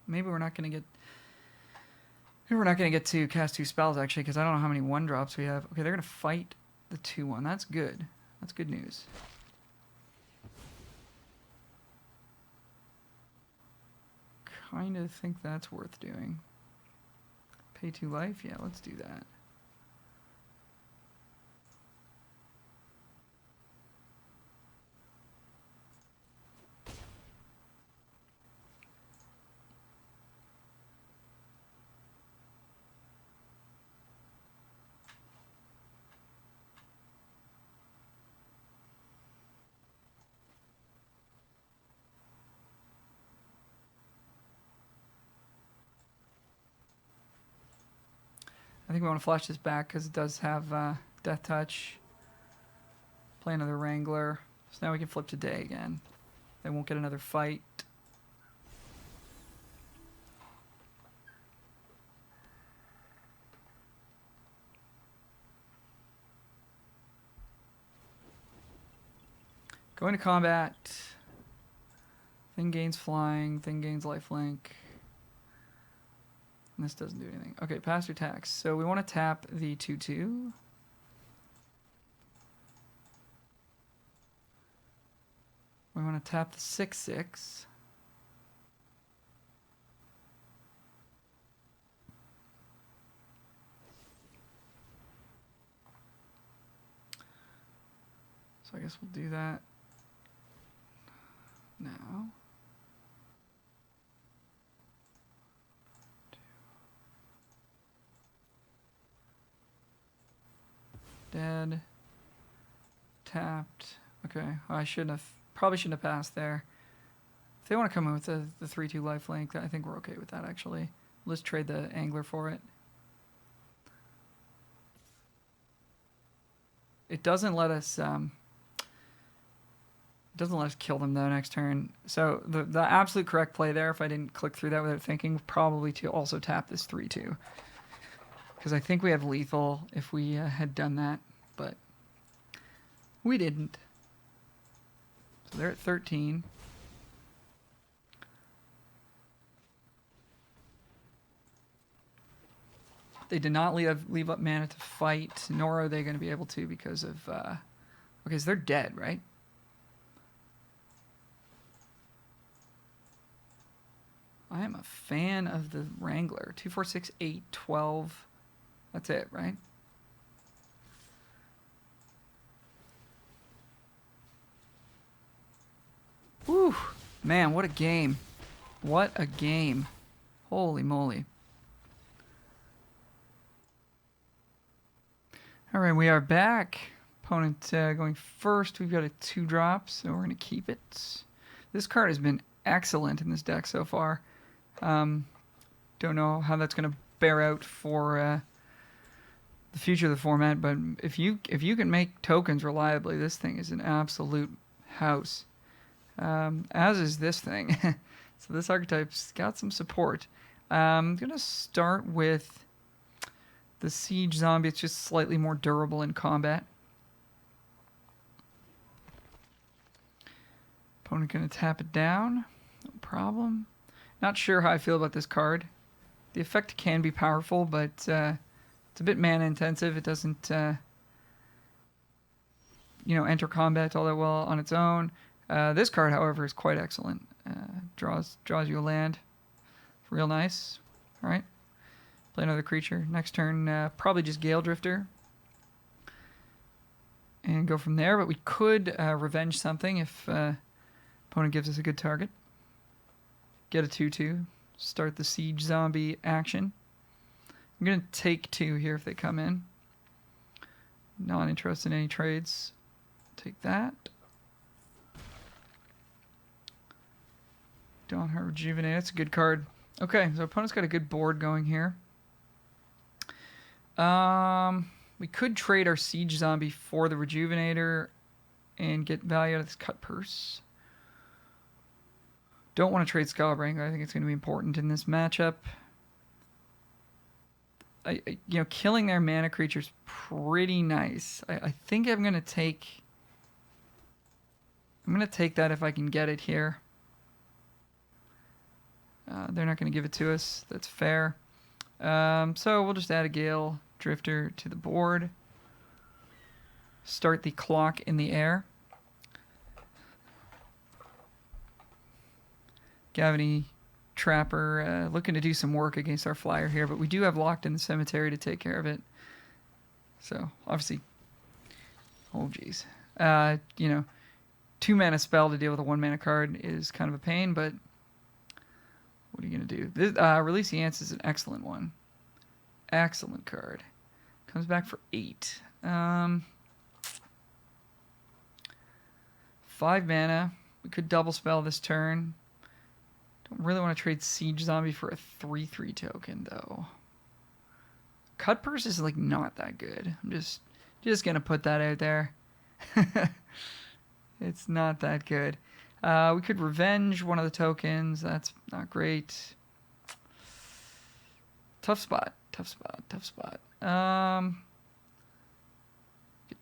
maybe we're not going to get... Maybe we're not going to get to cast 2 spells, actually, because I don't know how many 1-drops we have. Okay, they're going to fight the 2/1. That's good. That's good news. Kind of think that's worth doing. Pay 2 life? Yeah, let's do that. I think we want to flash this back because it does have Death Touch. Play another Wrangler. So now we can flip to day again. They won't get another fight. Going to combat. Thing gains flying. Thing gains lifelink. And this doesn't do anything. Okay, pass your tax. So we want to tap the 2/2. We want to tap the 6/6. So I guess we'll do that now. Dead. Tapped. Okay, I probably shouldn't have passed there. If they want to come in with the 3/2 lifelink, I think we're okay with that, actually. Let's trade the Angler for it. It doesn't let us kill them though next turn. So the absolute correct play there, if I didn't click through that without thinking, probably to also tap this 3/2. Because I think we have lethal if we had done that, but We didn't. So they're at 13. They did not leave up mana to fight, nor are they going to be able to because of... okay, so they're dead, right? I am a fan of the Wrangler. 2, 4, 6, 8, 12. That's it, right? Whew. Man, what a game. What a game. Holy moly. All right, we are back. Opponent going first. We've got a 2-drop, so we're going to keep it. This card has been excellent in this deck so far. Don't know how that's going to bear out for the future of the format, but if you can make tokens reliably, this thing is an absolute house. As is this thing. So this archetype's got some support. I'm going to start with the Siege Zombie. It's just slightly more durable in combat. Opponent going to tap it down. No problem. Not sure how I feel about this card. The effect can be powerful, but it's a bit mana intensive. It doesn't enter combat all that well on its own. This card, however, is quite excellent. Draws you a land. Real nice. All right. Play another creature. Next turn, probably just Gale Drifter. And go from there. But we could revenge something if opponent gives us a good target. Get a 2/2. Start the Siege Zombie action. I'm going to take 2 here if they come in. Not interested in any trades. Take that. Dawnheart Rejuvenate. That's a good card. Okay, so opponent's got a good board going here. We could trade our Siege Zombie for the Rejuvenator and get value out of this Cut Purse. Don't want to trade Scalabrank. I think it's going to be important in this matchup. Killing their mana creature's pretty nice. I think I'm going to take... I'm going to take that if I can get it here. They're not going to give it to us. That's fair. So we'll just add a Gale Drifter to the board. Start the clock in the air. Gavany Trapper looking to do some work against our flyer here, but we do have Locked in the Cemetery to take care of it. So, obviously... Oh, geez. 2 mana spell to deal with a 1 mana card is kind of a pain, but... What are you going to do? This, Release the Ants is an excellent one. Excellent card. Comes back for 8. 5 mana. We could double spell this turn. Don't really want to trade Siege Zombie for a 3/3 token, though. Cut Purse is, like, not that good. I'm just going to put that out there. It's not that good. We could revenge one of the tokens. That's not great. Tough spot. Could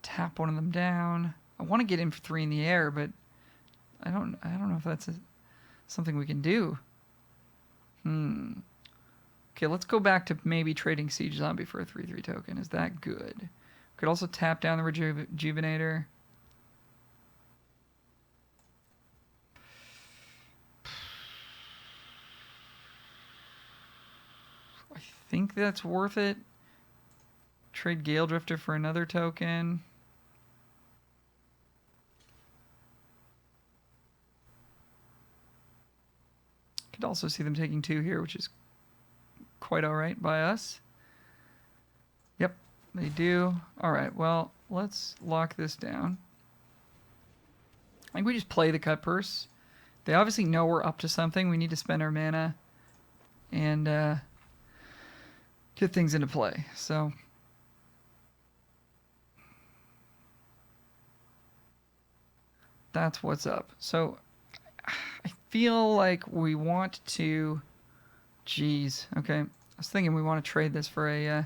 tap one of them down. I want to get in for 3 in the air, but I don't know if that's something we can do. Okay, let's go back to maybe trading Siege Zombie for a 3/3 token. Is that good? Could also tap down the Rejuvenator. I think that's worth it. Trade Gale Drifter for another token. Could also see them taking 2 here, which is quite alright by us. Yep, they do. Alright, well, let's lock this down. I think we just play the Cut Purse. They obviously know we're up to something. We need to spend our mana and get things into play. So that's what's up. So I feel like we want to... Jeez. Okay. I was thinking we want to trade this for a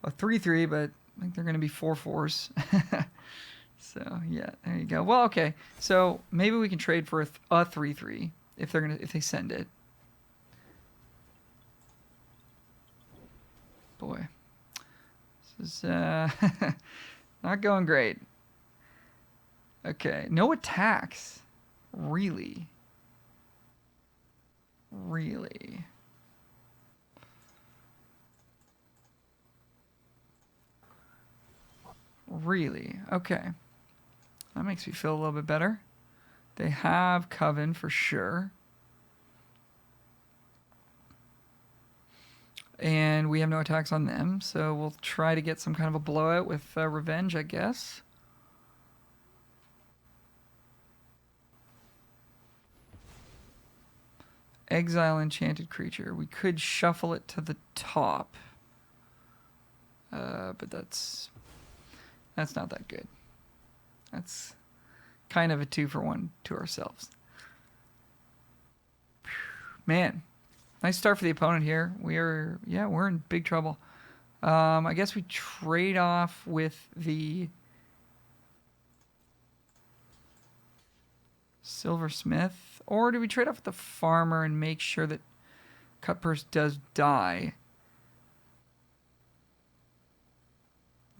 3/3, but I think they're going to be 4/4s. So yeah, there you go. Well, okay. So maybe we can trade for a 3/3 if they send it. Boy, this is not going great. Okay, no attacks. Really, really. Really? Okay. That makes me feel a little bit better. They have Coven for sure. And we have no attacks on them, so we'll try to get some kind of a blowout with Revenge, I guess. Exile Enchanted Creature. We could shuffle it to the top. But that's not that good. That's kind of a 2-for-1 to ourselves. Man, nice start for the opponent here. We're in big trouble. I guess we trade off with the Silversmith, or do we trade off with the Farmer and make sure that Cut Purse does die?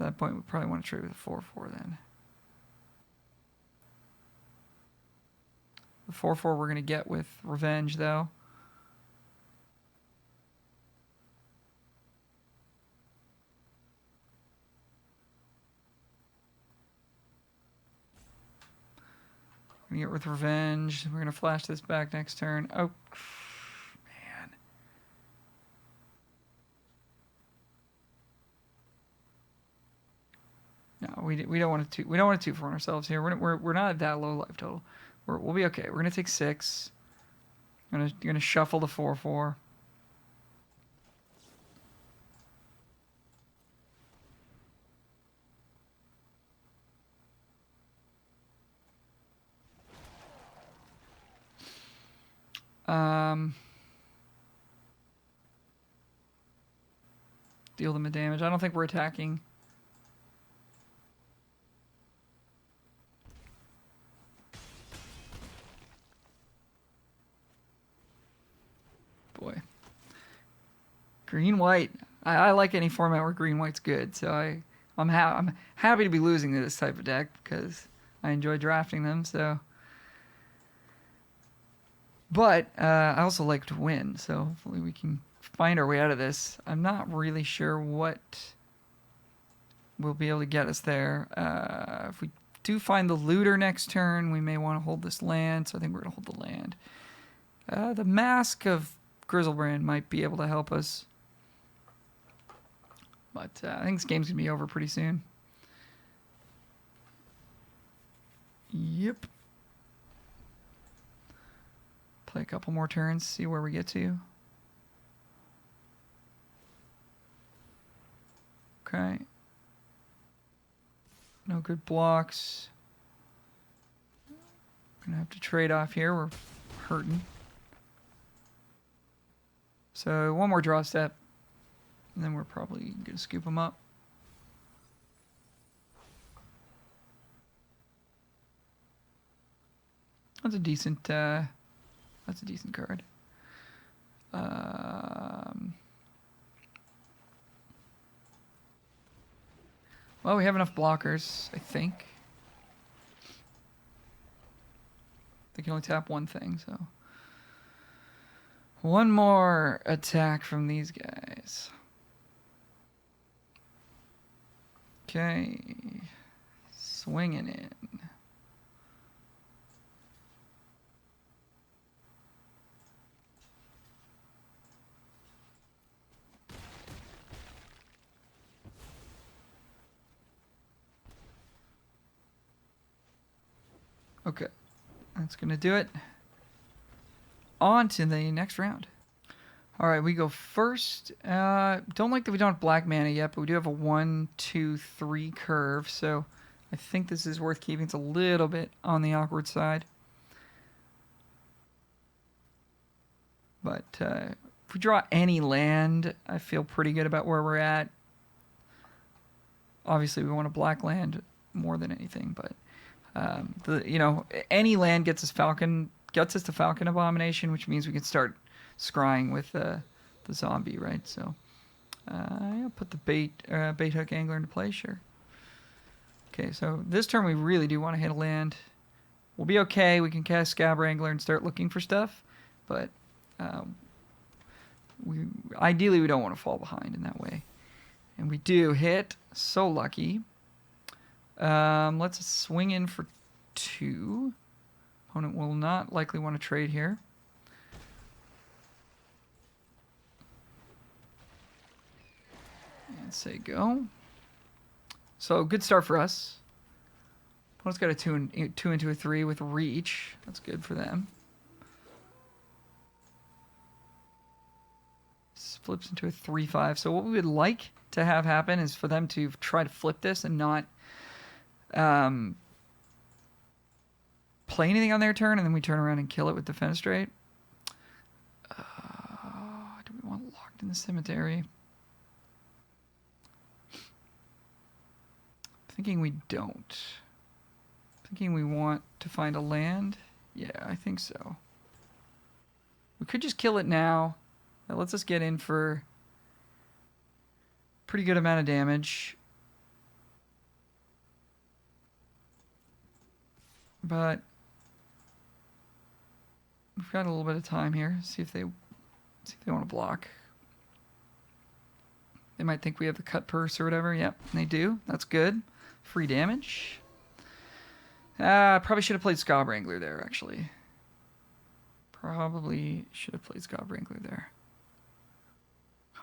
At that point, we probably want to trade with a 4/4 then. The 4/4 we're going to get with Revenge, though. We're going to get with Revenge. We're going to flash this back next turn. Oh, man. No, we don't want to. We don't want to 2-for-1 ourselves here. We're not at that low life total. We'll be okay. We're gonna take 6. Gonna shuffle the 4/4. Deal them a damage. I don't think we're attacking. Boy. Green-white. I like any format where green-white's good, so I'm happy to be losing to this type of deck because I enjoy drafting them, so... But I also like to win, so hopefully we can find our way out of this. I'm not really sure what will be able to get us there. If we do find the Looter next turn, we may want to hold this land, so I think we're going to hold the land. The Mask of Grizzlebrand might be able to help us. But I think this game's going to be over pretty soon. Yep. Play a couple more turns, see where we get to. Okay. No good blocks. Gonna have to trade off here. We're hurting. So one more draw step, and then we're probably gonna scoop them up. That's a decent. That's a decent card. Well, we have enough blockers, I think. They can only tap one thing, so... One more attack from these guys. Okay. Swinging in. Okay, that's going to do it. On to the next round. All right, we go first. Don't like that we don't have black mana yet, but we do have a 1, 2, 3 curve, so I think this is worth keeping. It's a little bit on the awkward side. But if we draw any land, I feel pretty good about where we're at. Obviously, we want a black land more than anything. But any land gets us to Falcon Abomination, which means we can start scrying with the zombie, right? So yeah, put the bait hook angler into play, sure. Okay, so this turn we really do want to hit a land. We'll be okay. We can cast Scab Wrangler and start looking for stuff, but ideally we don't want to fall behind in that way. And we do hit. So lucky. Let's swing in for 2. Opponent will not likely want to trade here. And say go. So good start for us. Opponent's got a 2 into a 3 with reach. That's good for them. This flips into a 3/5. So what we would like to have happen is for them to try to flip this and not play anything on their turn, and then we turn around and kill it with Defenestrate. Do we want Locked in the Cemetery? Thinking we don't. Thinking we want to find a land. Yeah, I think so. We could just kill it now. That lets us get in for pretty good amount of damage. But we've got a little bit of time here. See if they want to block. They might think we have the cut purse or whatever. Yep, they do. That's good. Free damage. Probably should have played Scab Wrangler there, actually. Probably should have played Scab Wrangler there.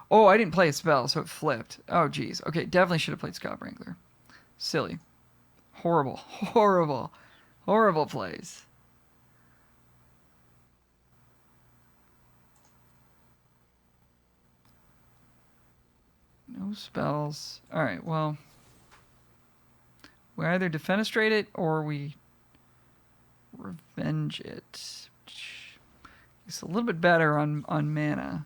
Oh, I didn't play a spell, so it flipped. Oh, geez. Okay, definitely should have played Scab Wrangler. Silly. Horrible. Horrible. Horrible plays. No spells. Alright, well. We either Defenestrate it or we Revenge it. It's a little bit better on mana.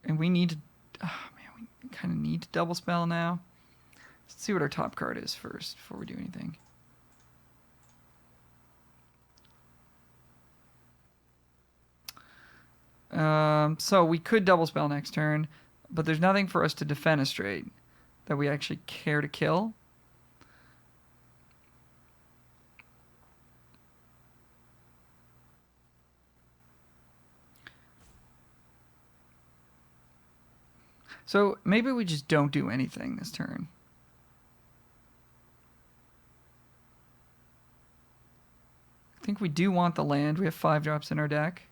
And we need to... Oh, man, we kind of need to double spell now. Let's see what our top card is first before we do anything. So we could double spell next turn, but there's nothing for us to Defenestrate that we actually care to kill. So maybe we just don't do anything this turn. I think we do want the land. We have 5 drops in our deck.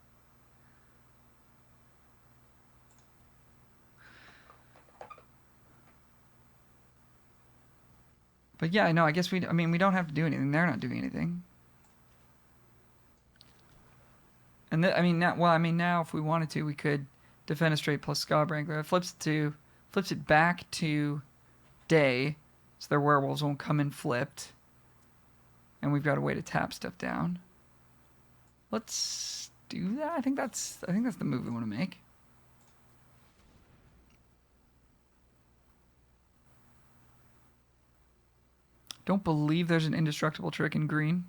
But yeah, no, I guess we don't have to do anything. They're not doing anything. And now if we wanted to, we could Defenestrate plus Scab Wrangler. It flips it back to day, so their werewolves won't come in flipped. And we've got a way to tap stuff down. Let's do that. I think that's the move we want to make. Don't believe there's an indestructible trick in green.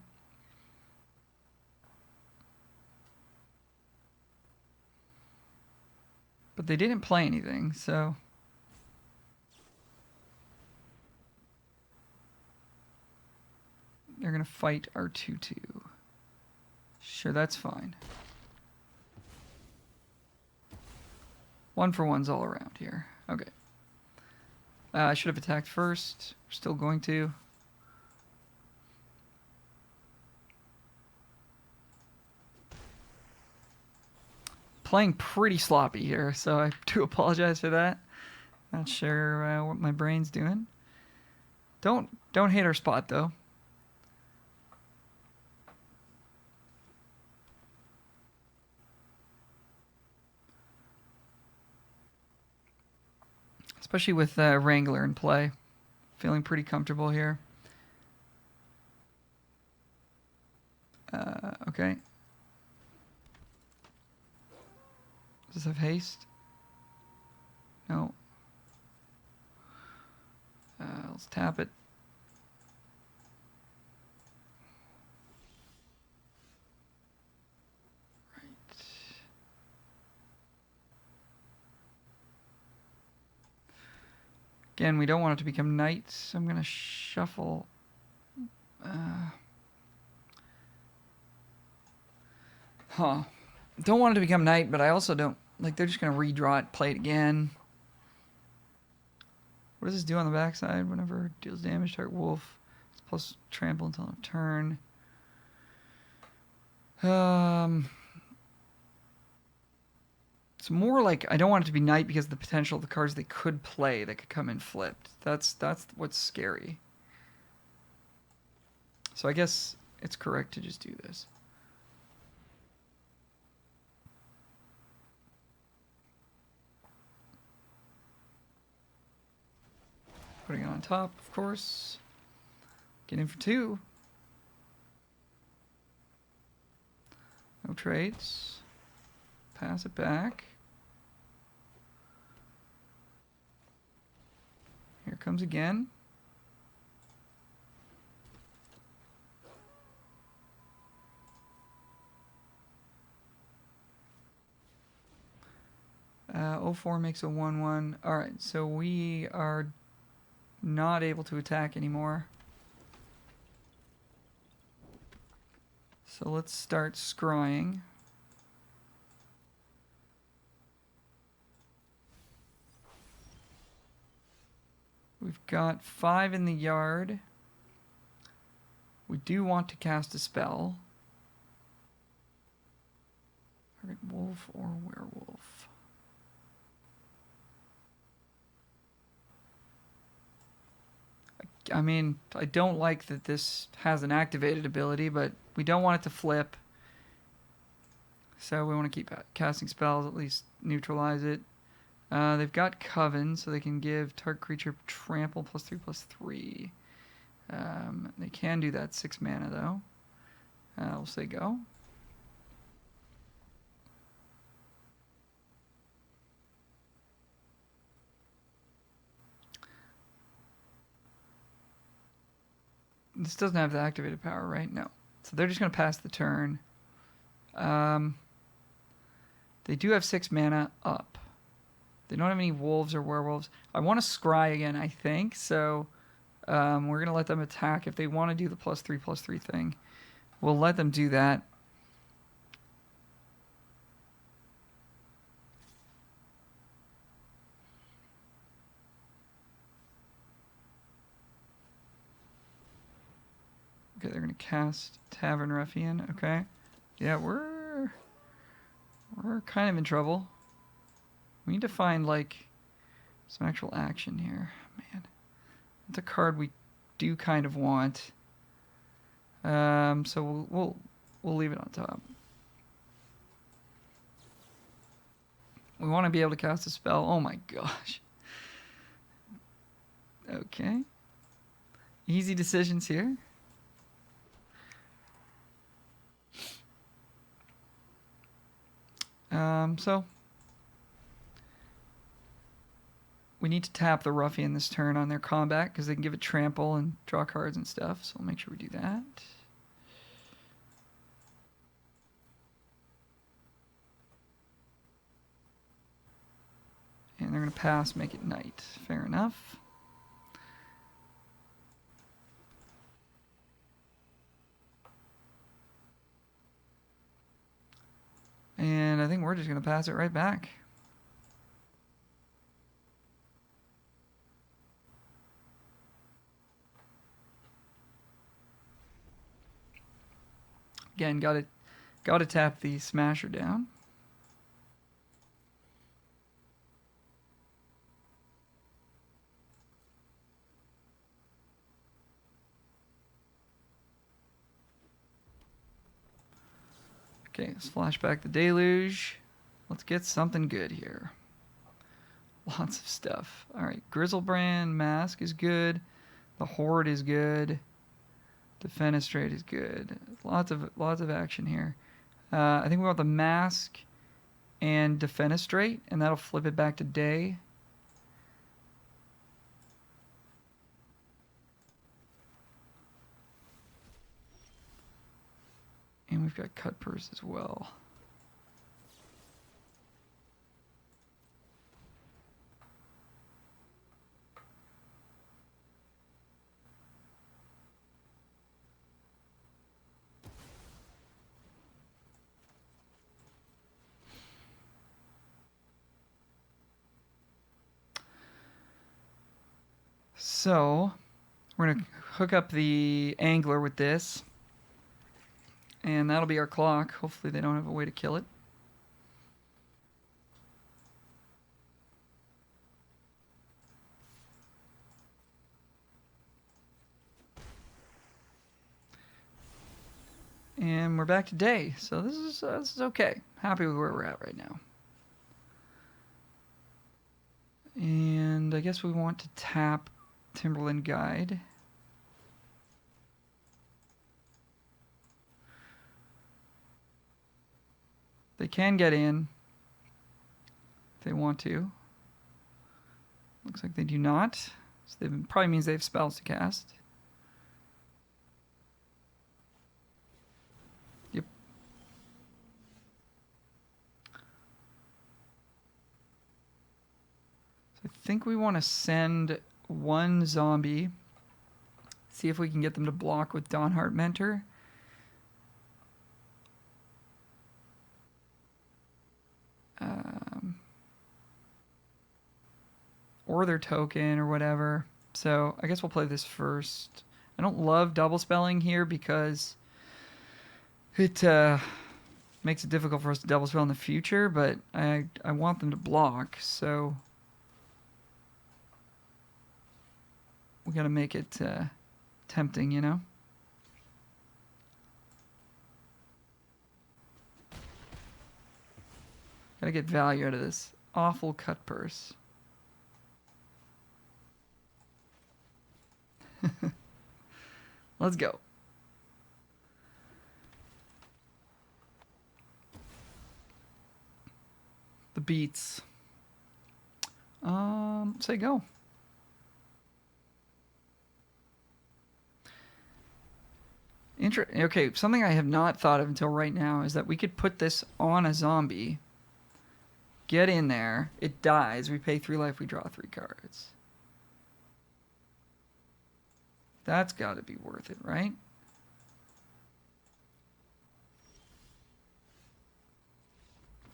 But they didn't play anything, so... They're going to fight our 2/2. Sure, that's fine. 1-for-1's all around here. Okay. I should have attacked first. We're still going to. Playing pretty sloppy here, so I do apologize for that. Not sure what my brain's doing. Don't hate our spot though. Especially with Wrangler in play. Feeling pretty comfortable here. Okay. Does this have haste? No. Let's tap it. Right. Again, we don't want it to become night, so I'm going to shuffle. Don't want it to become night, but I also don't... Like, they're just going to redraw it, play it again. What does this do on the backside? Whenever it deals damage, target wolf. It's plus trample until end of turn. It's more like I don't want it to be night because of the potential of the cards they could play that could come in flipped. That's what's scary. So I guess it's correct to just do this. Putting it on top, of course. Get in for 2. No trades. Pass it back. Here comes again. O4 makes a 1/1. Alright, so we are not able to attack anymore. So let's start scrying. We've got 5 in the yard. We do want to cast a spell. Target wolf or werewolf. I mean, I don't like that this has an activated ability, but we don't want it to flip. So we want to keep casting spells, at least neutralize it. They've got Coven, so they can give target creature trample +3/+3. They can do that 6 mana, though. We'll say go. This doesn't have the activated power, right? No. So they're just going to pass the turn. They do have 6 mana up. They don't have any wolves or werewolves. I want to scry again, I think. So we're going to let them attack. If they want to do the +3/+3 thing, we'll let them do that. Okay, they're going to cast Tavern Ruffian. Okay. Yeah, we're kind of in trouble. We need to find, like, some actual action here. Man. It's a card we do kind of want. So we'll leave it on top. We want to be able to cast a spell. Oh my gosh. Okay. Easy decisions here. So we need to tap the Ruffian this turn on their combat because they can give it trample and draw cards and stuff. So we'll make sure we do that. And they're going to pass, make it night. Fair enough. And I think we're just going to pass it right back. Again, got to tap the Smasher down. Okay, let's flash back the Deluge. Let's get something good here. Lots of stuff. All right, Grizzlebrand Mask is good. The Horde is good. Defenestrate is good. Lots of action here. I think we want the Mask and Defenestrate, and that'll flip it back to day. And we've got cut purse as well. So, we're going to hook up the angler with this. And that'll be our clock. Hopefully they don't have a way to kill it. And we're back to day. So this is okay. Happy with where we're at right now. And I guess we want to tap Timberland Guide. They can get in if they want to. Looks like they do not. So that probably means they have spells to cast. Yep. So I think we want to send one zombie. See if we can get them to block with Dawnheart Mentor. Or their token or whatever. So I guess we'll play this first. I don't love double spelling here because it makes it difficult for us to double spell in the future, but I want them to block, so we gotta make it tempting, you know? Gotta get value out of this awful cut purse. Let's go. The beats. Say go. Okay, something I have not thought of until right now is that we could put this on a zombie. Get in there. It dies. We pay 3 life. We draw 3 cards. That's got to be worth it, right?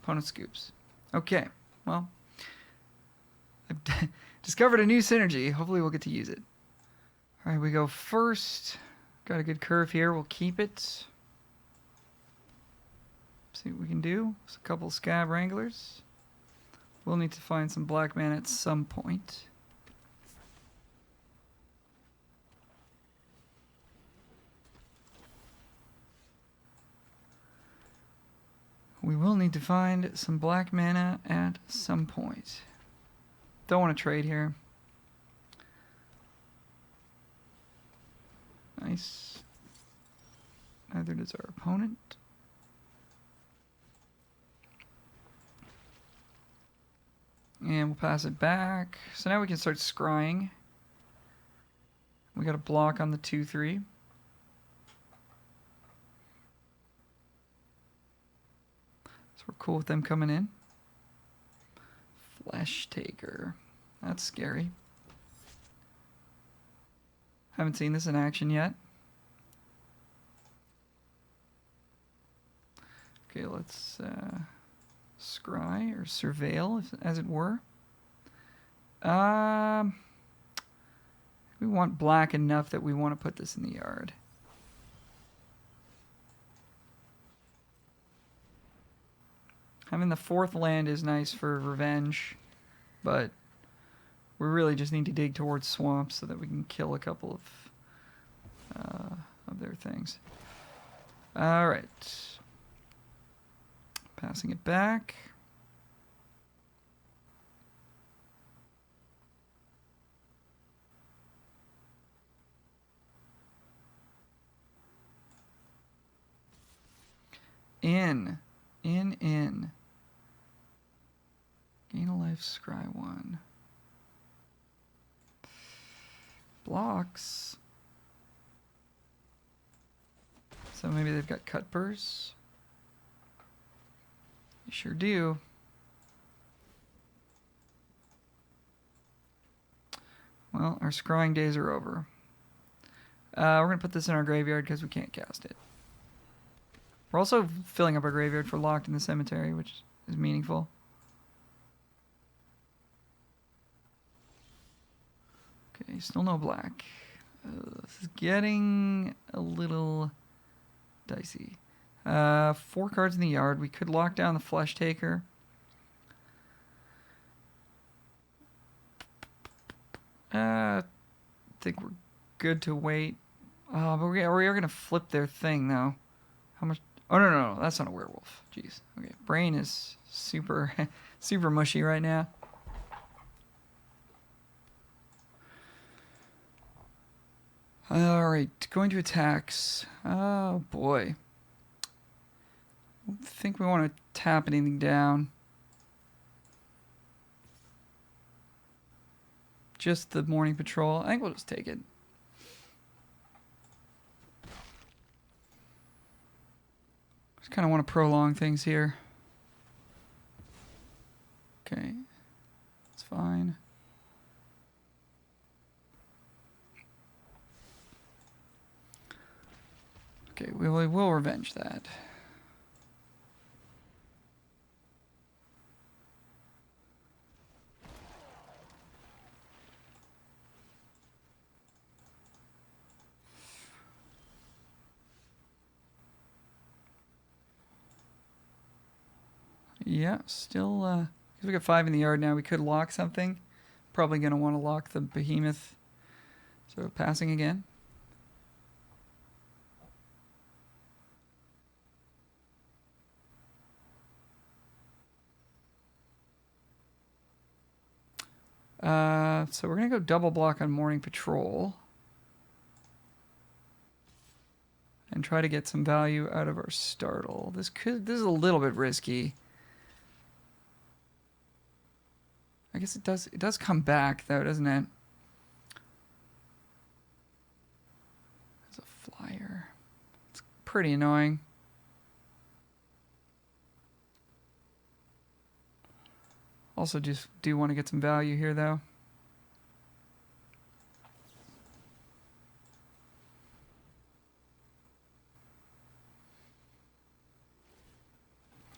Opponent scoops. Okay, well, I've discovered a new synergy. Hopefully we'll get to use it. All right, we go first. Got a good curve here. We'll keep it. See what we can do. There's a couple Scab Wranglers. We'll need to find some black mana at some point. We will need to find some black mana at some point. Don't want to trade here. Nice. Neither does our opponent. And we'll pass it back. So now we can start scrying. We got a block on the 2/3. So we're cool with them coming in. Flesh Taker. That's scary. Haven't seen this in action yet. Okay, let's scry or surveil, as it were. We want black enough that we want to put this in the yard. Having the 4th land is nice for revenge, but we really just need to dig towards swamps so that we can kill a couple of their things. All right. Passing it back. In. Gain a life, scry 1. Blocks. So maybe they've got cut purse. They sure do. Well, our scrying days are over. We're going to put this in our graveyard because we can't cast it. We're also filling up our graveyard for Locked in the Cemetery, which is meaningful. Okay, still no black. This is getting a little dicey. 4 cards in the yard. We could lock down the Flesh Taker. I think we're good to wait. But we are going to flip their thing, though. How much? Oh, no, that's not a werewolf. Jeez. Okay, brain is super, super mushy right now. All right, going to attacks. Oh, boy. I don't think we want to tap anything down. Just the morning patrol. I think we'll just take it. Just kind of want to prolong things here. Okay. It's fine. Okay, we will revenge that. Yeah, still, because we got 5 in the yard now, we could lock something. Probably going to want to lock the behemoth. So passing again. So we're going to go double block on morning patrol. And try to get some value out of our startle. This is a little bit risky. I guess it does come back though, doesn't it? There's a flyer. It's pretty annoying. Also just do want to get some value here though.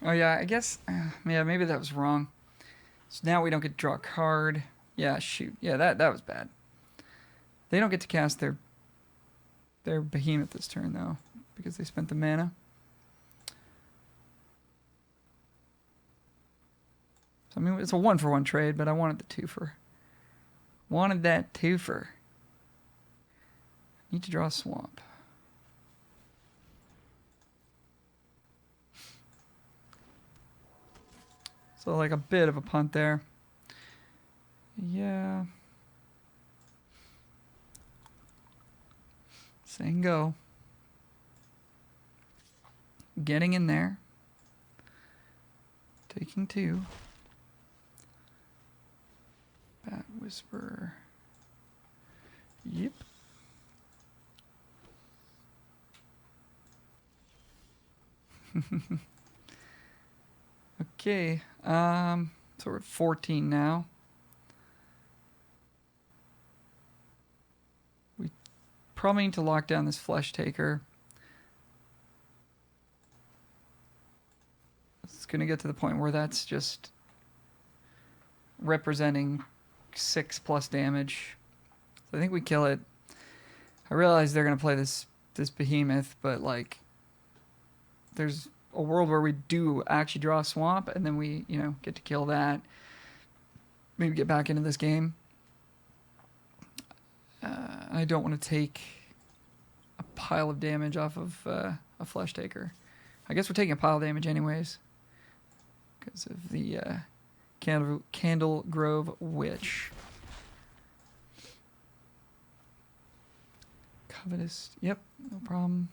Oh yeah, I guess, yeah, maybe that was wrong. So now we don't get to draw a card. Yeah, shoot. Yeah, that was bad. They don't get to cast their behemoth this turn though, because they spent the mana. So I mean, it's a 1-for-1 trade, but I wanted the 2-for. Wanted that 2-for. Need to draw a swamp. So like a bit of a punt there. Yeah. Saying go. Getting in there. Taking 2. Bat Whisper. Yep. Okay, so we're at 14 now. We probably need to lock down this Flesh Taker. It's going to get to the point where that's just representing 6+ damage. So I think we kill it. I realize they're going to play this behemoth, but like there's a world where we do actually draw a swamp, and then we, get to kill that. Maybe get back into this game. I don't want to take a pile of damage off of a Flesh Taker. I guess we're taking a pile of damage anyways, because of the Candle Grove Witch. Covetous. Yep, no problem.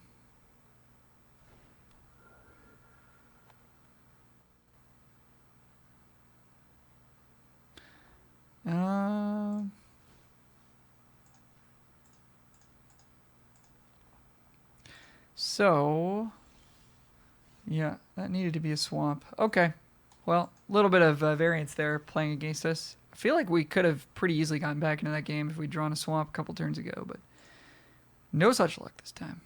So, yeah, that needed to be a swamp. Okay. Well, a little bit of variance there playing against us. I feel like we could have pretty easily gotten back into that game if we'd drawn a swamp a couple turns ago, but no such luck this time.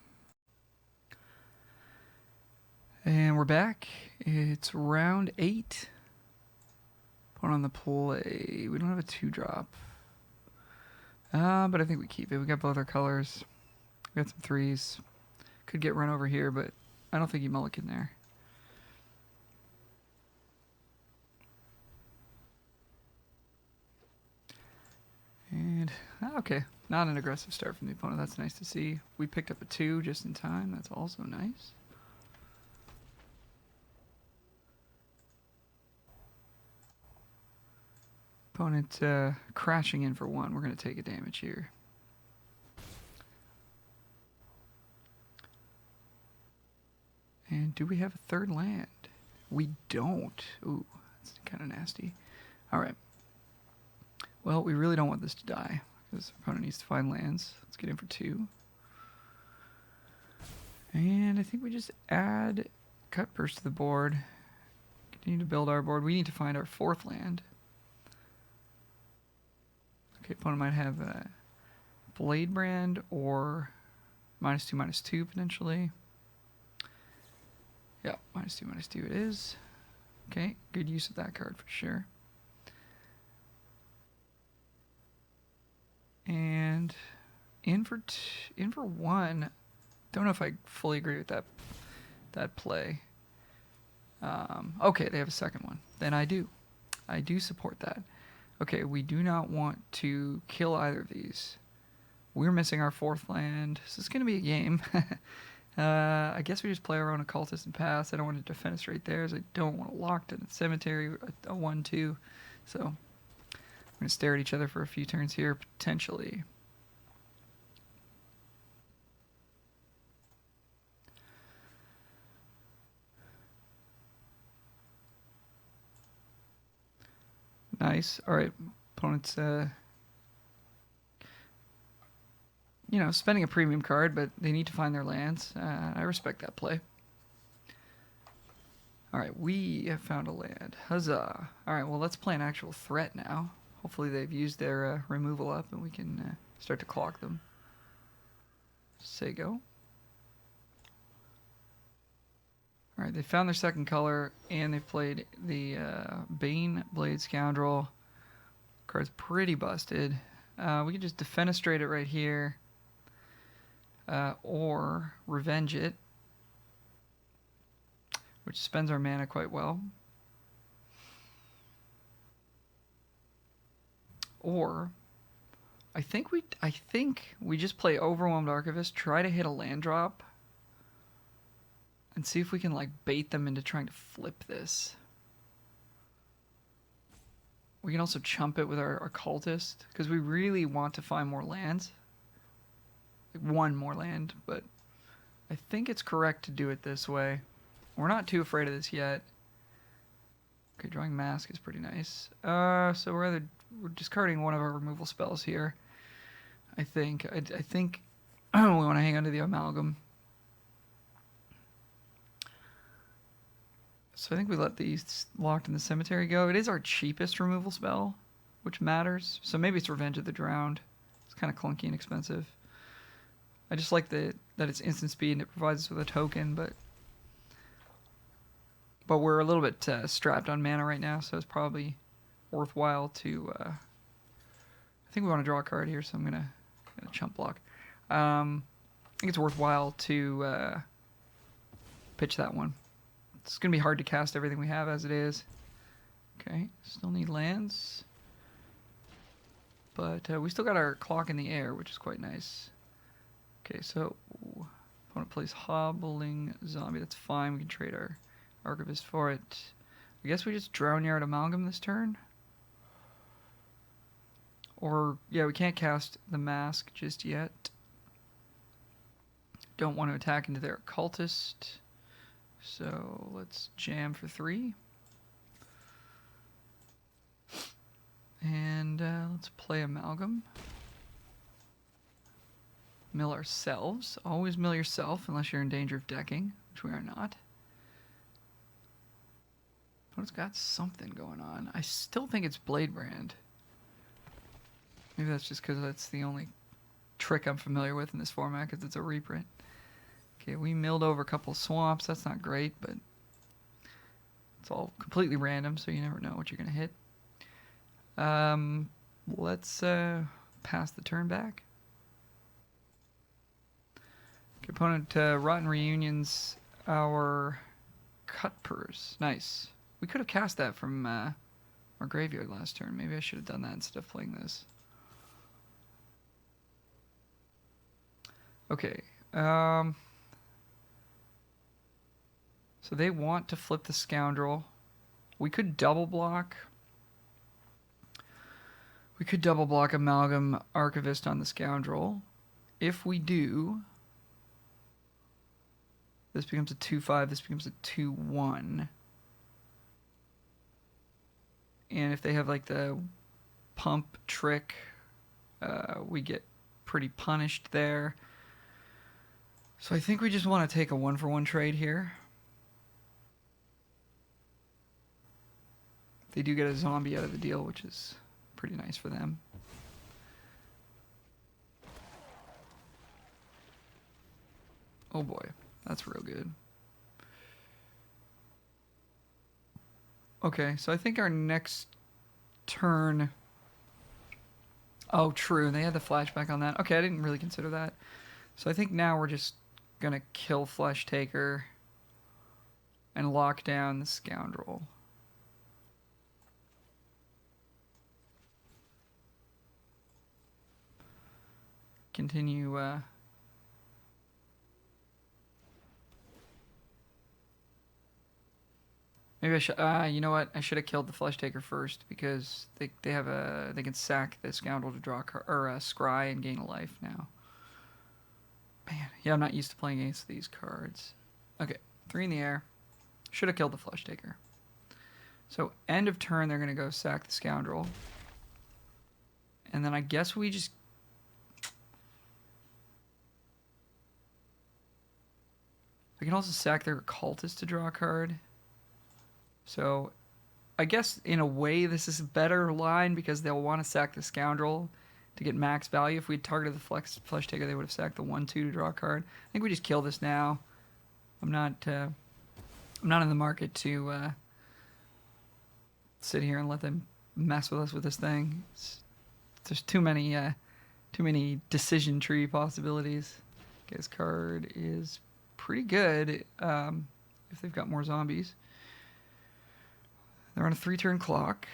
And we're back. It's round 8. Put on the play. We don't have a 2-drop. But I think we keep it. We got both our colors. We got some 3s. Could get run over here, but I don't think you mulligan there. And, okay. Not an aggressive start from the opponent. That's nice to see. We picked up a 2 just in time. That's also nice. Opponent crashing in for 1. We're going to take a damage here. And do we have a 3rd land? We don't. Ooh, that's kind of nasty. All right. Well, we really don't want this to die, because the opponent needs to find lands. Let's get in for 2. And I think we just add Cut Purse to the board. Continue to build our board. We need to find our 4th land. Okay, opponent might have a Blade Brand or -2/-2 potentially. Yeah, -2/-2 it is. Okay, good use of that card for sure. And in for 1. Don't know if I fully agree with that play. Okay, they have a 2nd one. Then I do. I do support that. Okay, we do not want to kill either of these. We're missing our 4th land. This is going to be a game. I guess we just play our own Occultist and pass. I don't want to defenestrate theirs. I don't want to lock to the cemetery, a 1/2. So we're going to stare at each other for a few turns here, potentially. Nice. All right. Opponent's, spending a premium card, but they need to find their lands. I respect that play. All right. We have found a land. Huzzah. All right. Well, let's play an actual threat now. Hopefully they've used their removal up and we can start to clock them. Say go. All right, they found their 2nd color, and they've played the Bane Blade Scoundrel. Card's pretty busted. We can just defenestrate it right here, or revenge it, which spends our mana quite well. Or I think we just play Overwhelmed Archivist, try to hit a land drop, and see if we can, like, bait them into trying to flip this. We can also chump it with our Occultist, because we really want to find more lands. Like 1 more land, but I think it's correct to do it this way. We're not too afraid of this yet. Okay, drawing Mask is pretty nice. So we're discarding one of our removal spells here. I think we want to hang on to the Amalgam. So I think we let these locked in the cemetery go. It is our cheapest removal spell, which matters. So maybe it's Revenge of the Drowned. It's kind of clunky and expensive. I just like that it's instant speed and it provides us with a token, but we're a little bit strapped on mana right now, so it's probably worthwhile to... I think we want to draw a card here, so I'm going to chump block. I think it's worthwhile to pitch that one. It's going to be hard to cast everything we have as it is. Okay, still need lands. But we still got our clock in the air, which is quite nice. Okay, so opponent plays Hobbling Zombie. That's fine. We can trade our Archivist for it. I guess we just Drown Yard Amalgam this turn. Or, yeah, we can't cast the Mask just yet. Don't want to attack into their Occultist. So let's jam for 3. And let's play Amalgam. Mill ourselves. Always mill yourself unless you're in danger of decking, which we are not. But it's got something going on. I still think it's Blade Brand. Maybe that's just because that's the only trick I'm familiar with in this format, because it's a reprint. Okay, we milled over a couple swamps. That's not great, but it's all completely random, so you never know what you're going to hit. Let's pass the turn back. Opponent Rotten Reunions our Cutpurse. Nice. We could have cast that from our graveyard last turn. Maybe I should have done that instead of playing this. Okay. So they want to flip the Scoundrel. We could double block. We could double block Amalgam Archivist on the Scoundrel. If we do, this becomes a 2/5, this becomes a 2/1. And if they have like the pump trick, we get pretty punished there. So I think we just want to take a 1-for-1 trade here. They do get a zombie out of the deal, which is pretty nice for them. Oh boy, that's real good. Okay, so I think our next turn... Oh, true, they had the flashback on that. Okay, I didn't really consider that. So I think now we're just gonna kill Flesh Taker and lock down the Scoundrel. Continue maybe I should you know what, I should have killed the Flesh Taker first, because they have a, they can sack the Scoundrel to draw a card, or scry and gain a life now. Man, yeah, I'm not used to playing against these cards. Okay, 3 in the air. Should have killed the Flesh Taker. So end of turn they're gonna go sack the Scoundrel. And then I guess we just... I can also sack their Occultist to draw a card. So I guess in a way this is a better line, because they'll want to sack the Scoundrel to get max value. If we had targeted the Flesh Taker, they would have sacked the 1/2 to draw a card. I think we just kill this now. I'm not in the market to sit here and let them mess with us with this thing. There's too many decision tree possibilities. Okay, this card is pretty good if they've got more zombies. They're on a 3-turn clock.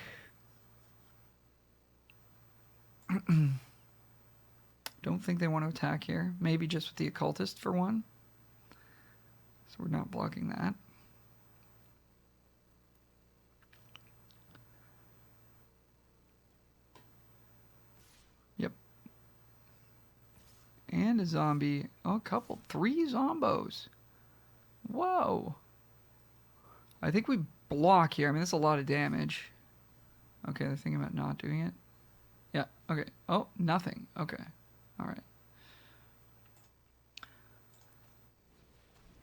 Don't think they want to attack here. Maybe just with the Occultist for 1. So we're not blocking that. Yep. And a zombie. Oh, a couple. 3 zombos. Whoa. I think we block here. I mean, that's a lot of damage. Okay, they're thinking about not doing it. Yeah, okay. Oh, nothing. Okay. Alright.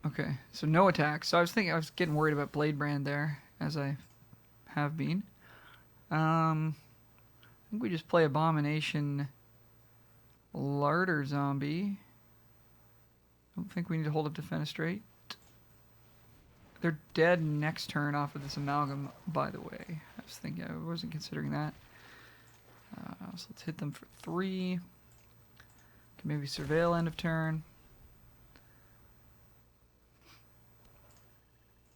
Okay, so no attacks. So I was getting worried about Blade Brand there, as I have been. I think we just play Abomination Larder Zombie. Don't think we need to hold up Defenestrate. They're dead next turn off of this Amalgam, by the way. I wasn't considering that. So let's hit them for 3. Can maybe Surveil end of turn.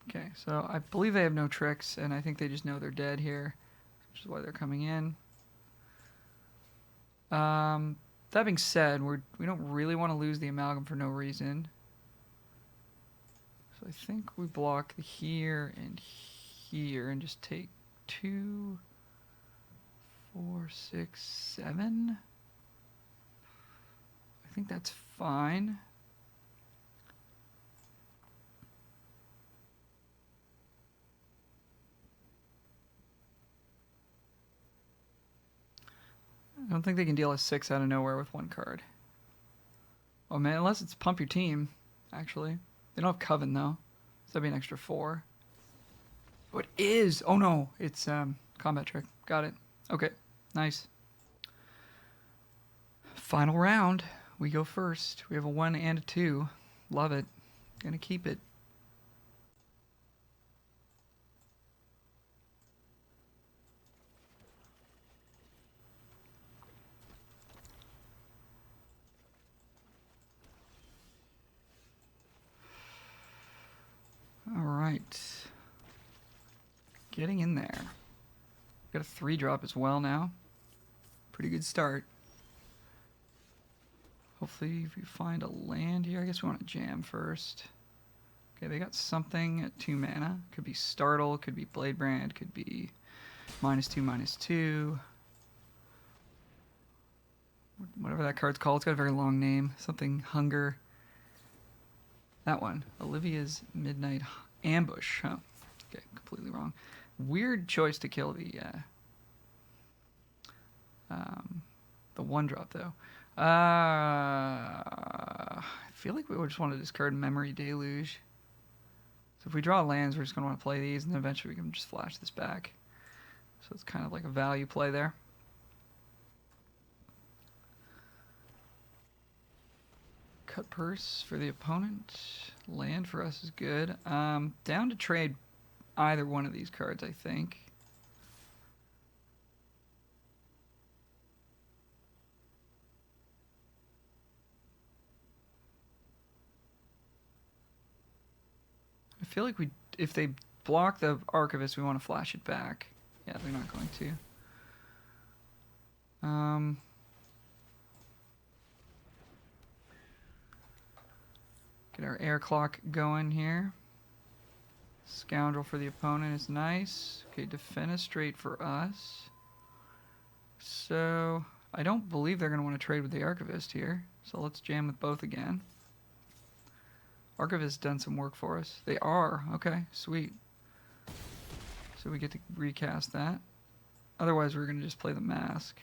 Okay, so I believe they have no tricks, and I think they just know they're dead here, which is why they're coming in. That being said, we don't really want to lose the Amalgam for no reason. So I think we block the here and here and just take 2, 4, 6, 7. I think that's fine. I don't think they can deal a 6 out of nowhere with 1 card. Oh man, unless it's pump your team, actually. They don't have Coven though. So that'd be an extra 4. Oh, it is! Oh no, it's combat trick. Got it. Okay, nice. Final round. We go first. We have a 1 and a 2. Love it. Gonna keep it. Alright. Getting in there. Got a 3-drop as well now. Pretty good start. Hopefully if we find a land here, I guess we want to jam first. Okay, they got something at 2 mana. Could be Startle, could be Bladebrand, could be -2/-2. Whatever that card's called, it's got a very long name. Something Hunger. That one. Olivia's Midnight Ambush. Huh. Okay, completely wrong. Weird choice to kill the 1-drop though. I feel like we would just want to discard Memory Deluge. So if we draw lands, we're just going to want to play these, and then eventually we can just flash this back. So it's kind of like a value play there. Cut Purse for the opponent. Land for us is good. Down to trade either one of these cards, I think. I feel like if they block the Archivist, we want to flash it back. Yeah, they're not going to. Get our air clock going here. Scoundrel for the opponent is nice. Okay, Defenestrate for us. So, I don't believe they're going to want to trade with the Archivist here. So let's jam with both again. Archivist done some work for us. They are. Okay, sweet. So we get to recast that. Otherwise, we're going to just play the Mask.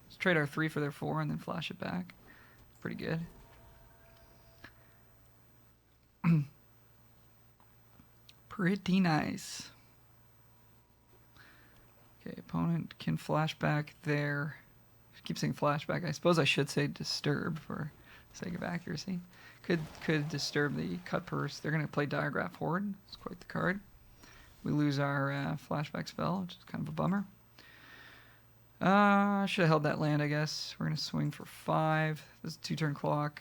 Let's trade our 3 for their 4 and then flash it back. Pretty good. Pretty nice. Okay, opponent can flashback there. I keep saying flashback. I suppose I should say disturb for sake of accuracy. Could disturb the Cut Purse. They're going to play Diagraph Horde. It's quite the card. We lose our flashback spell, which is kind of a bummer. I should have held that land, I guess. We're going to swing for 5. This is a 2-turn clock.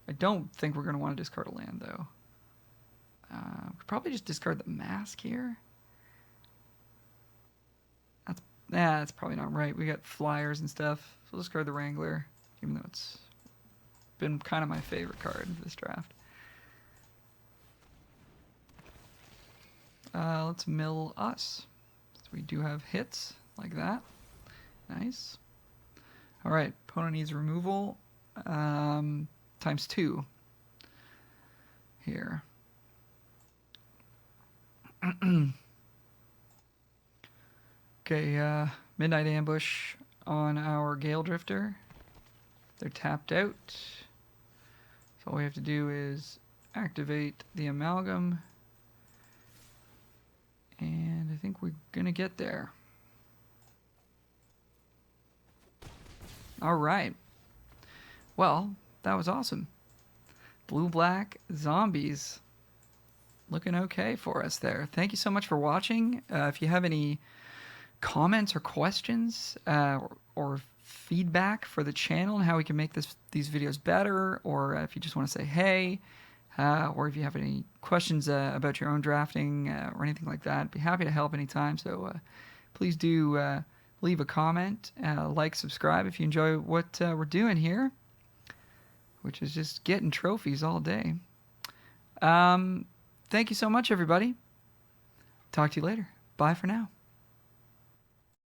I don't think we're going to want to discard a land, though. We could probably just discard the Mask here. That's probably not right. We got flyers and stuff. So we'll discard the Wrangler, even though it's been kind of my favorite card of this draft. Let's mill us. So we do have hits like that. Nice. All right, opponent needs removal ×2 here. Okay, Midnight Ambush on our Gale Drifter. They're tapped out. So all we have to do is activate the Amalgam. And I think we're going to get there. All right. Well, that was awesome. Blue-black zombies. Looking okay for us there. Thank you so much for watching. If you have any comments or questions or feedback for the channel and how we can make these videos better, or if you just want to say hey, or if you have any questions about your own drafting or anything like that, I'd be happy to help anytime. So please do leave a comment, like, subscribe if you enjoy what we're doing here, which is just getting trophies all day. Thank you so much, everybody. Talk to you later. Bye for now.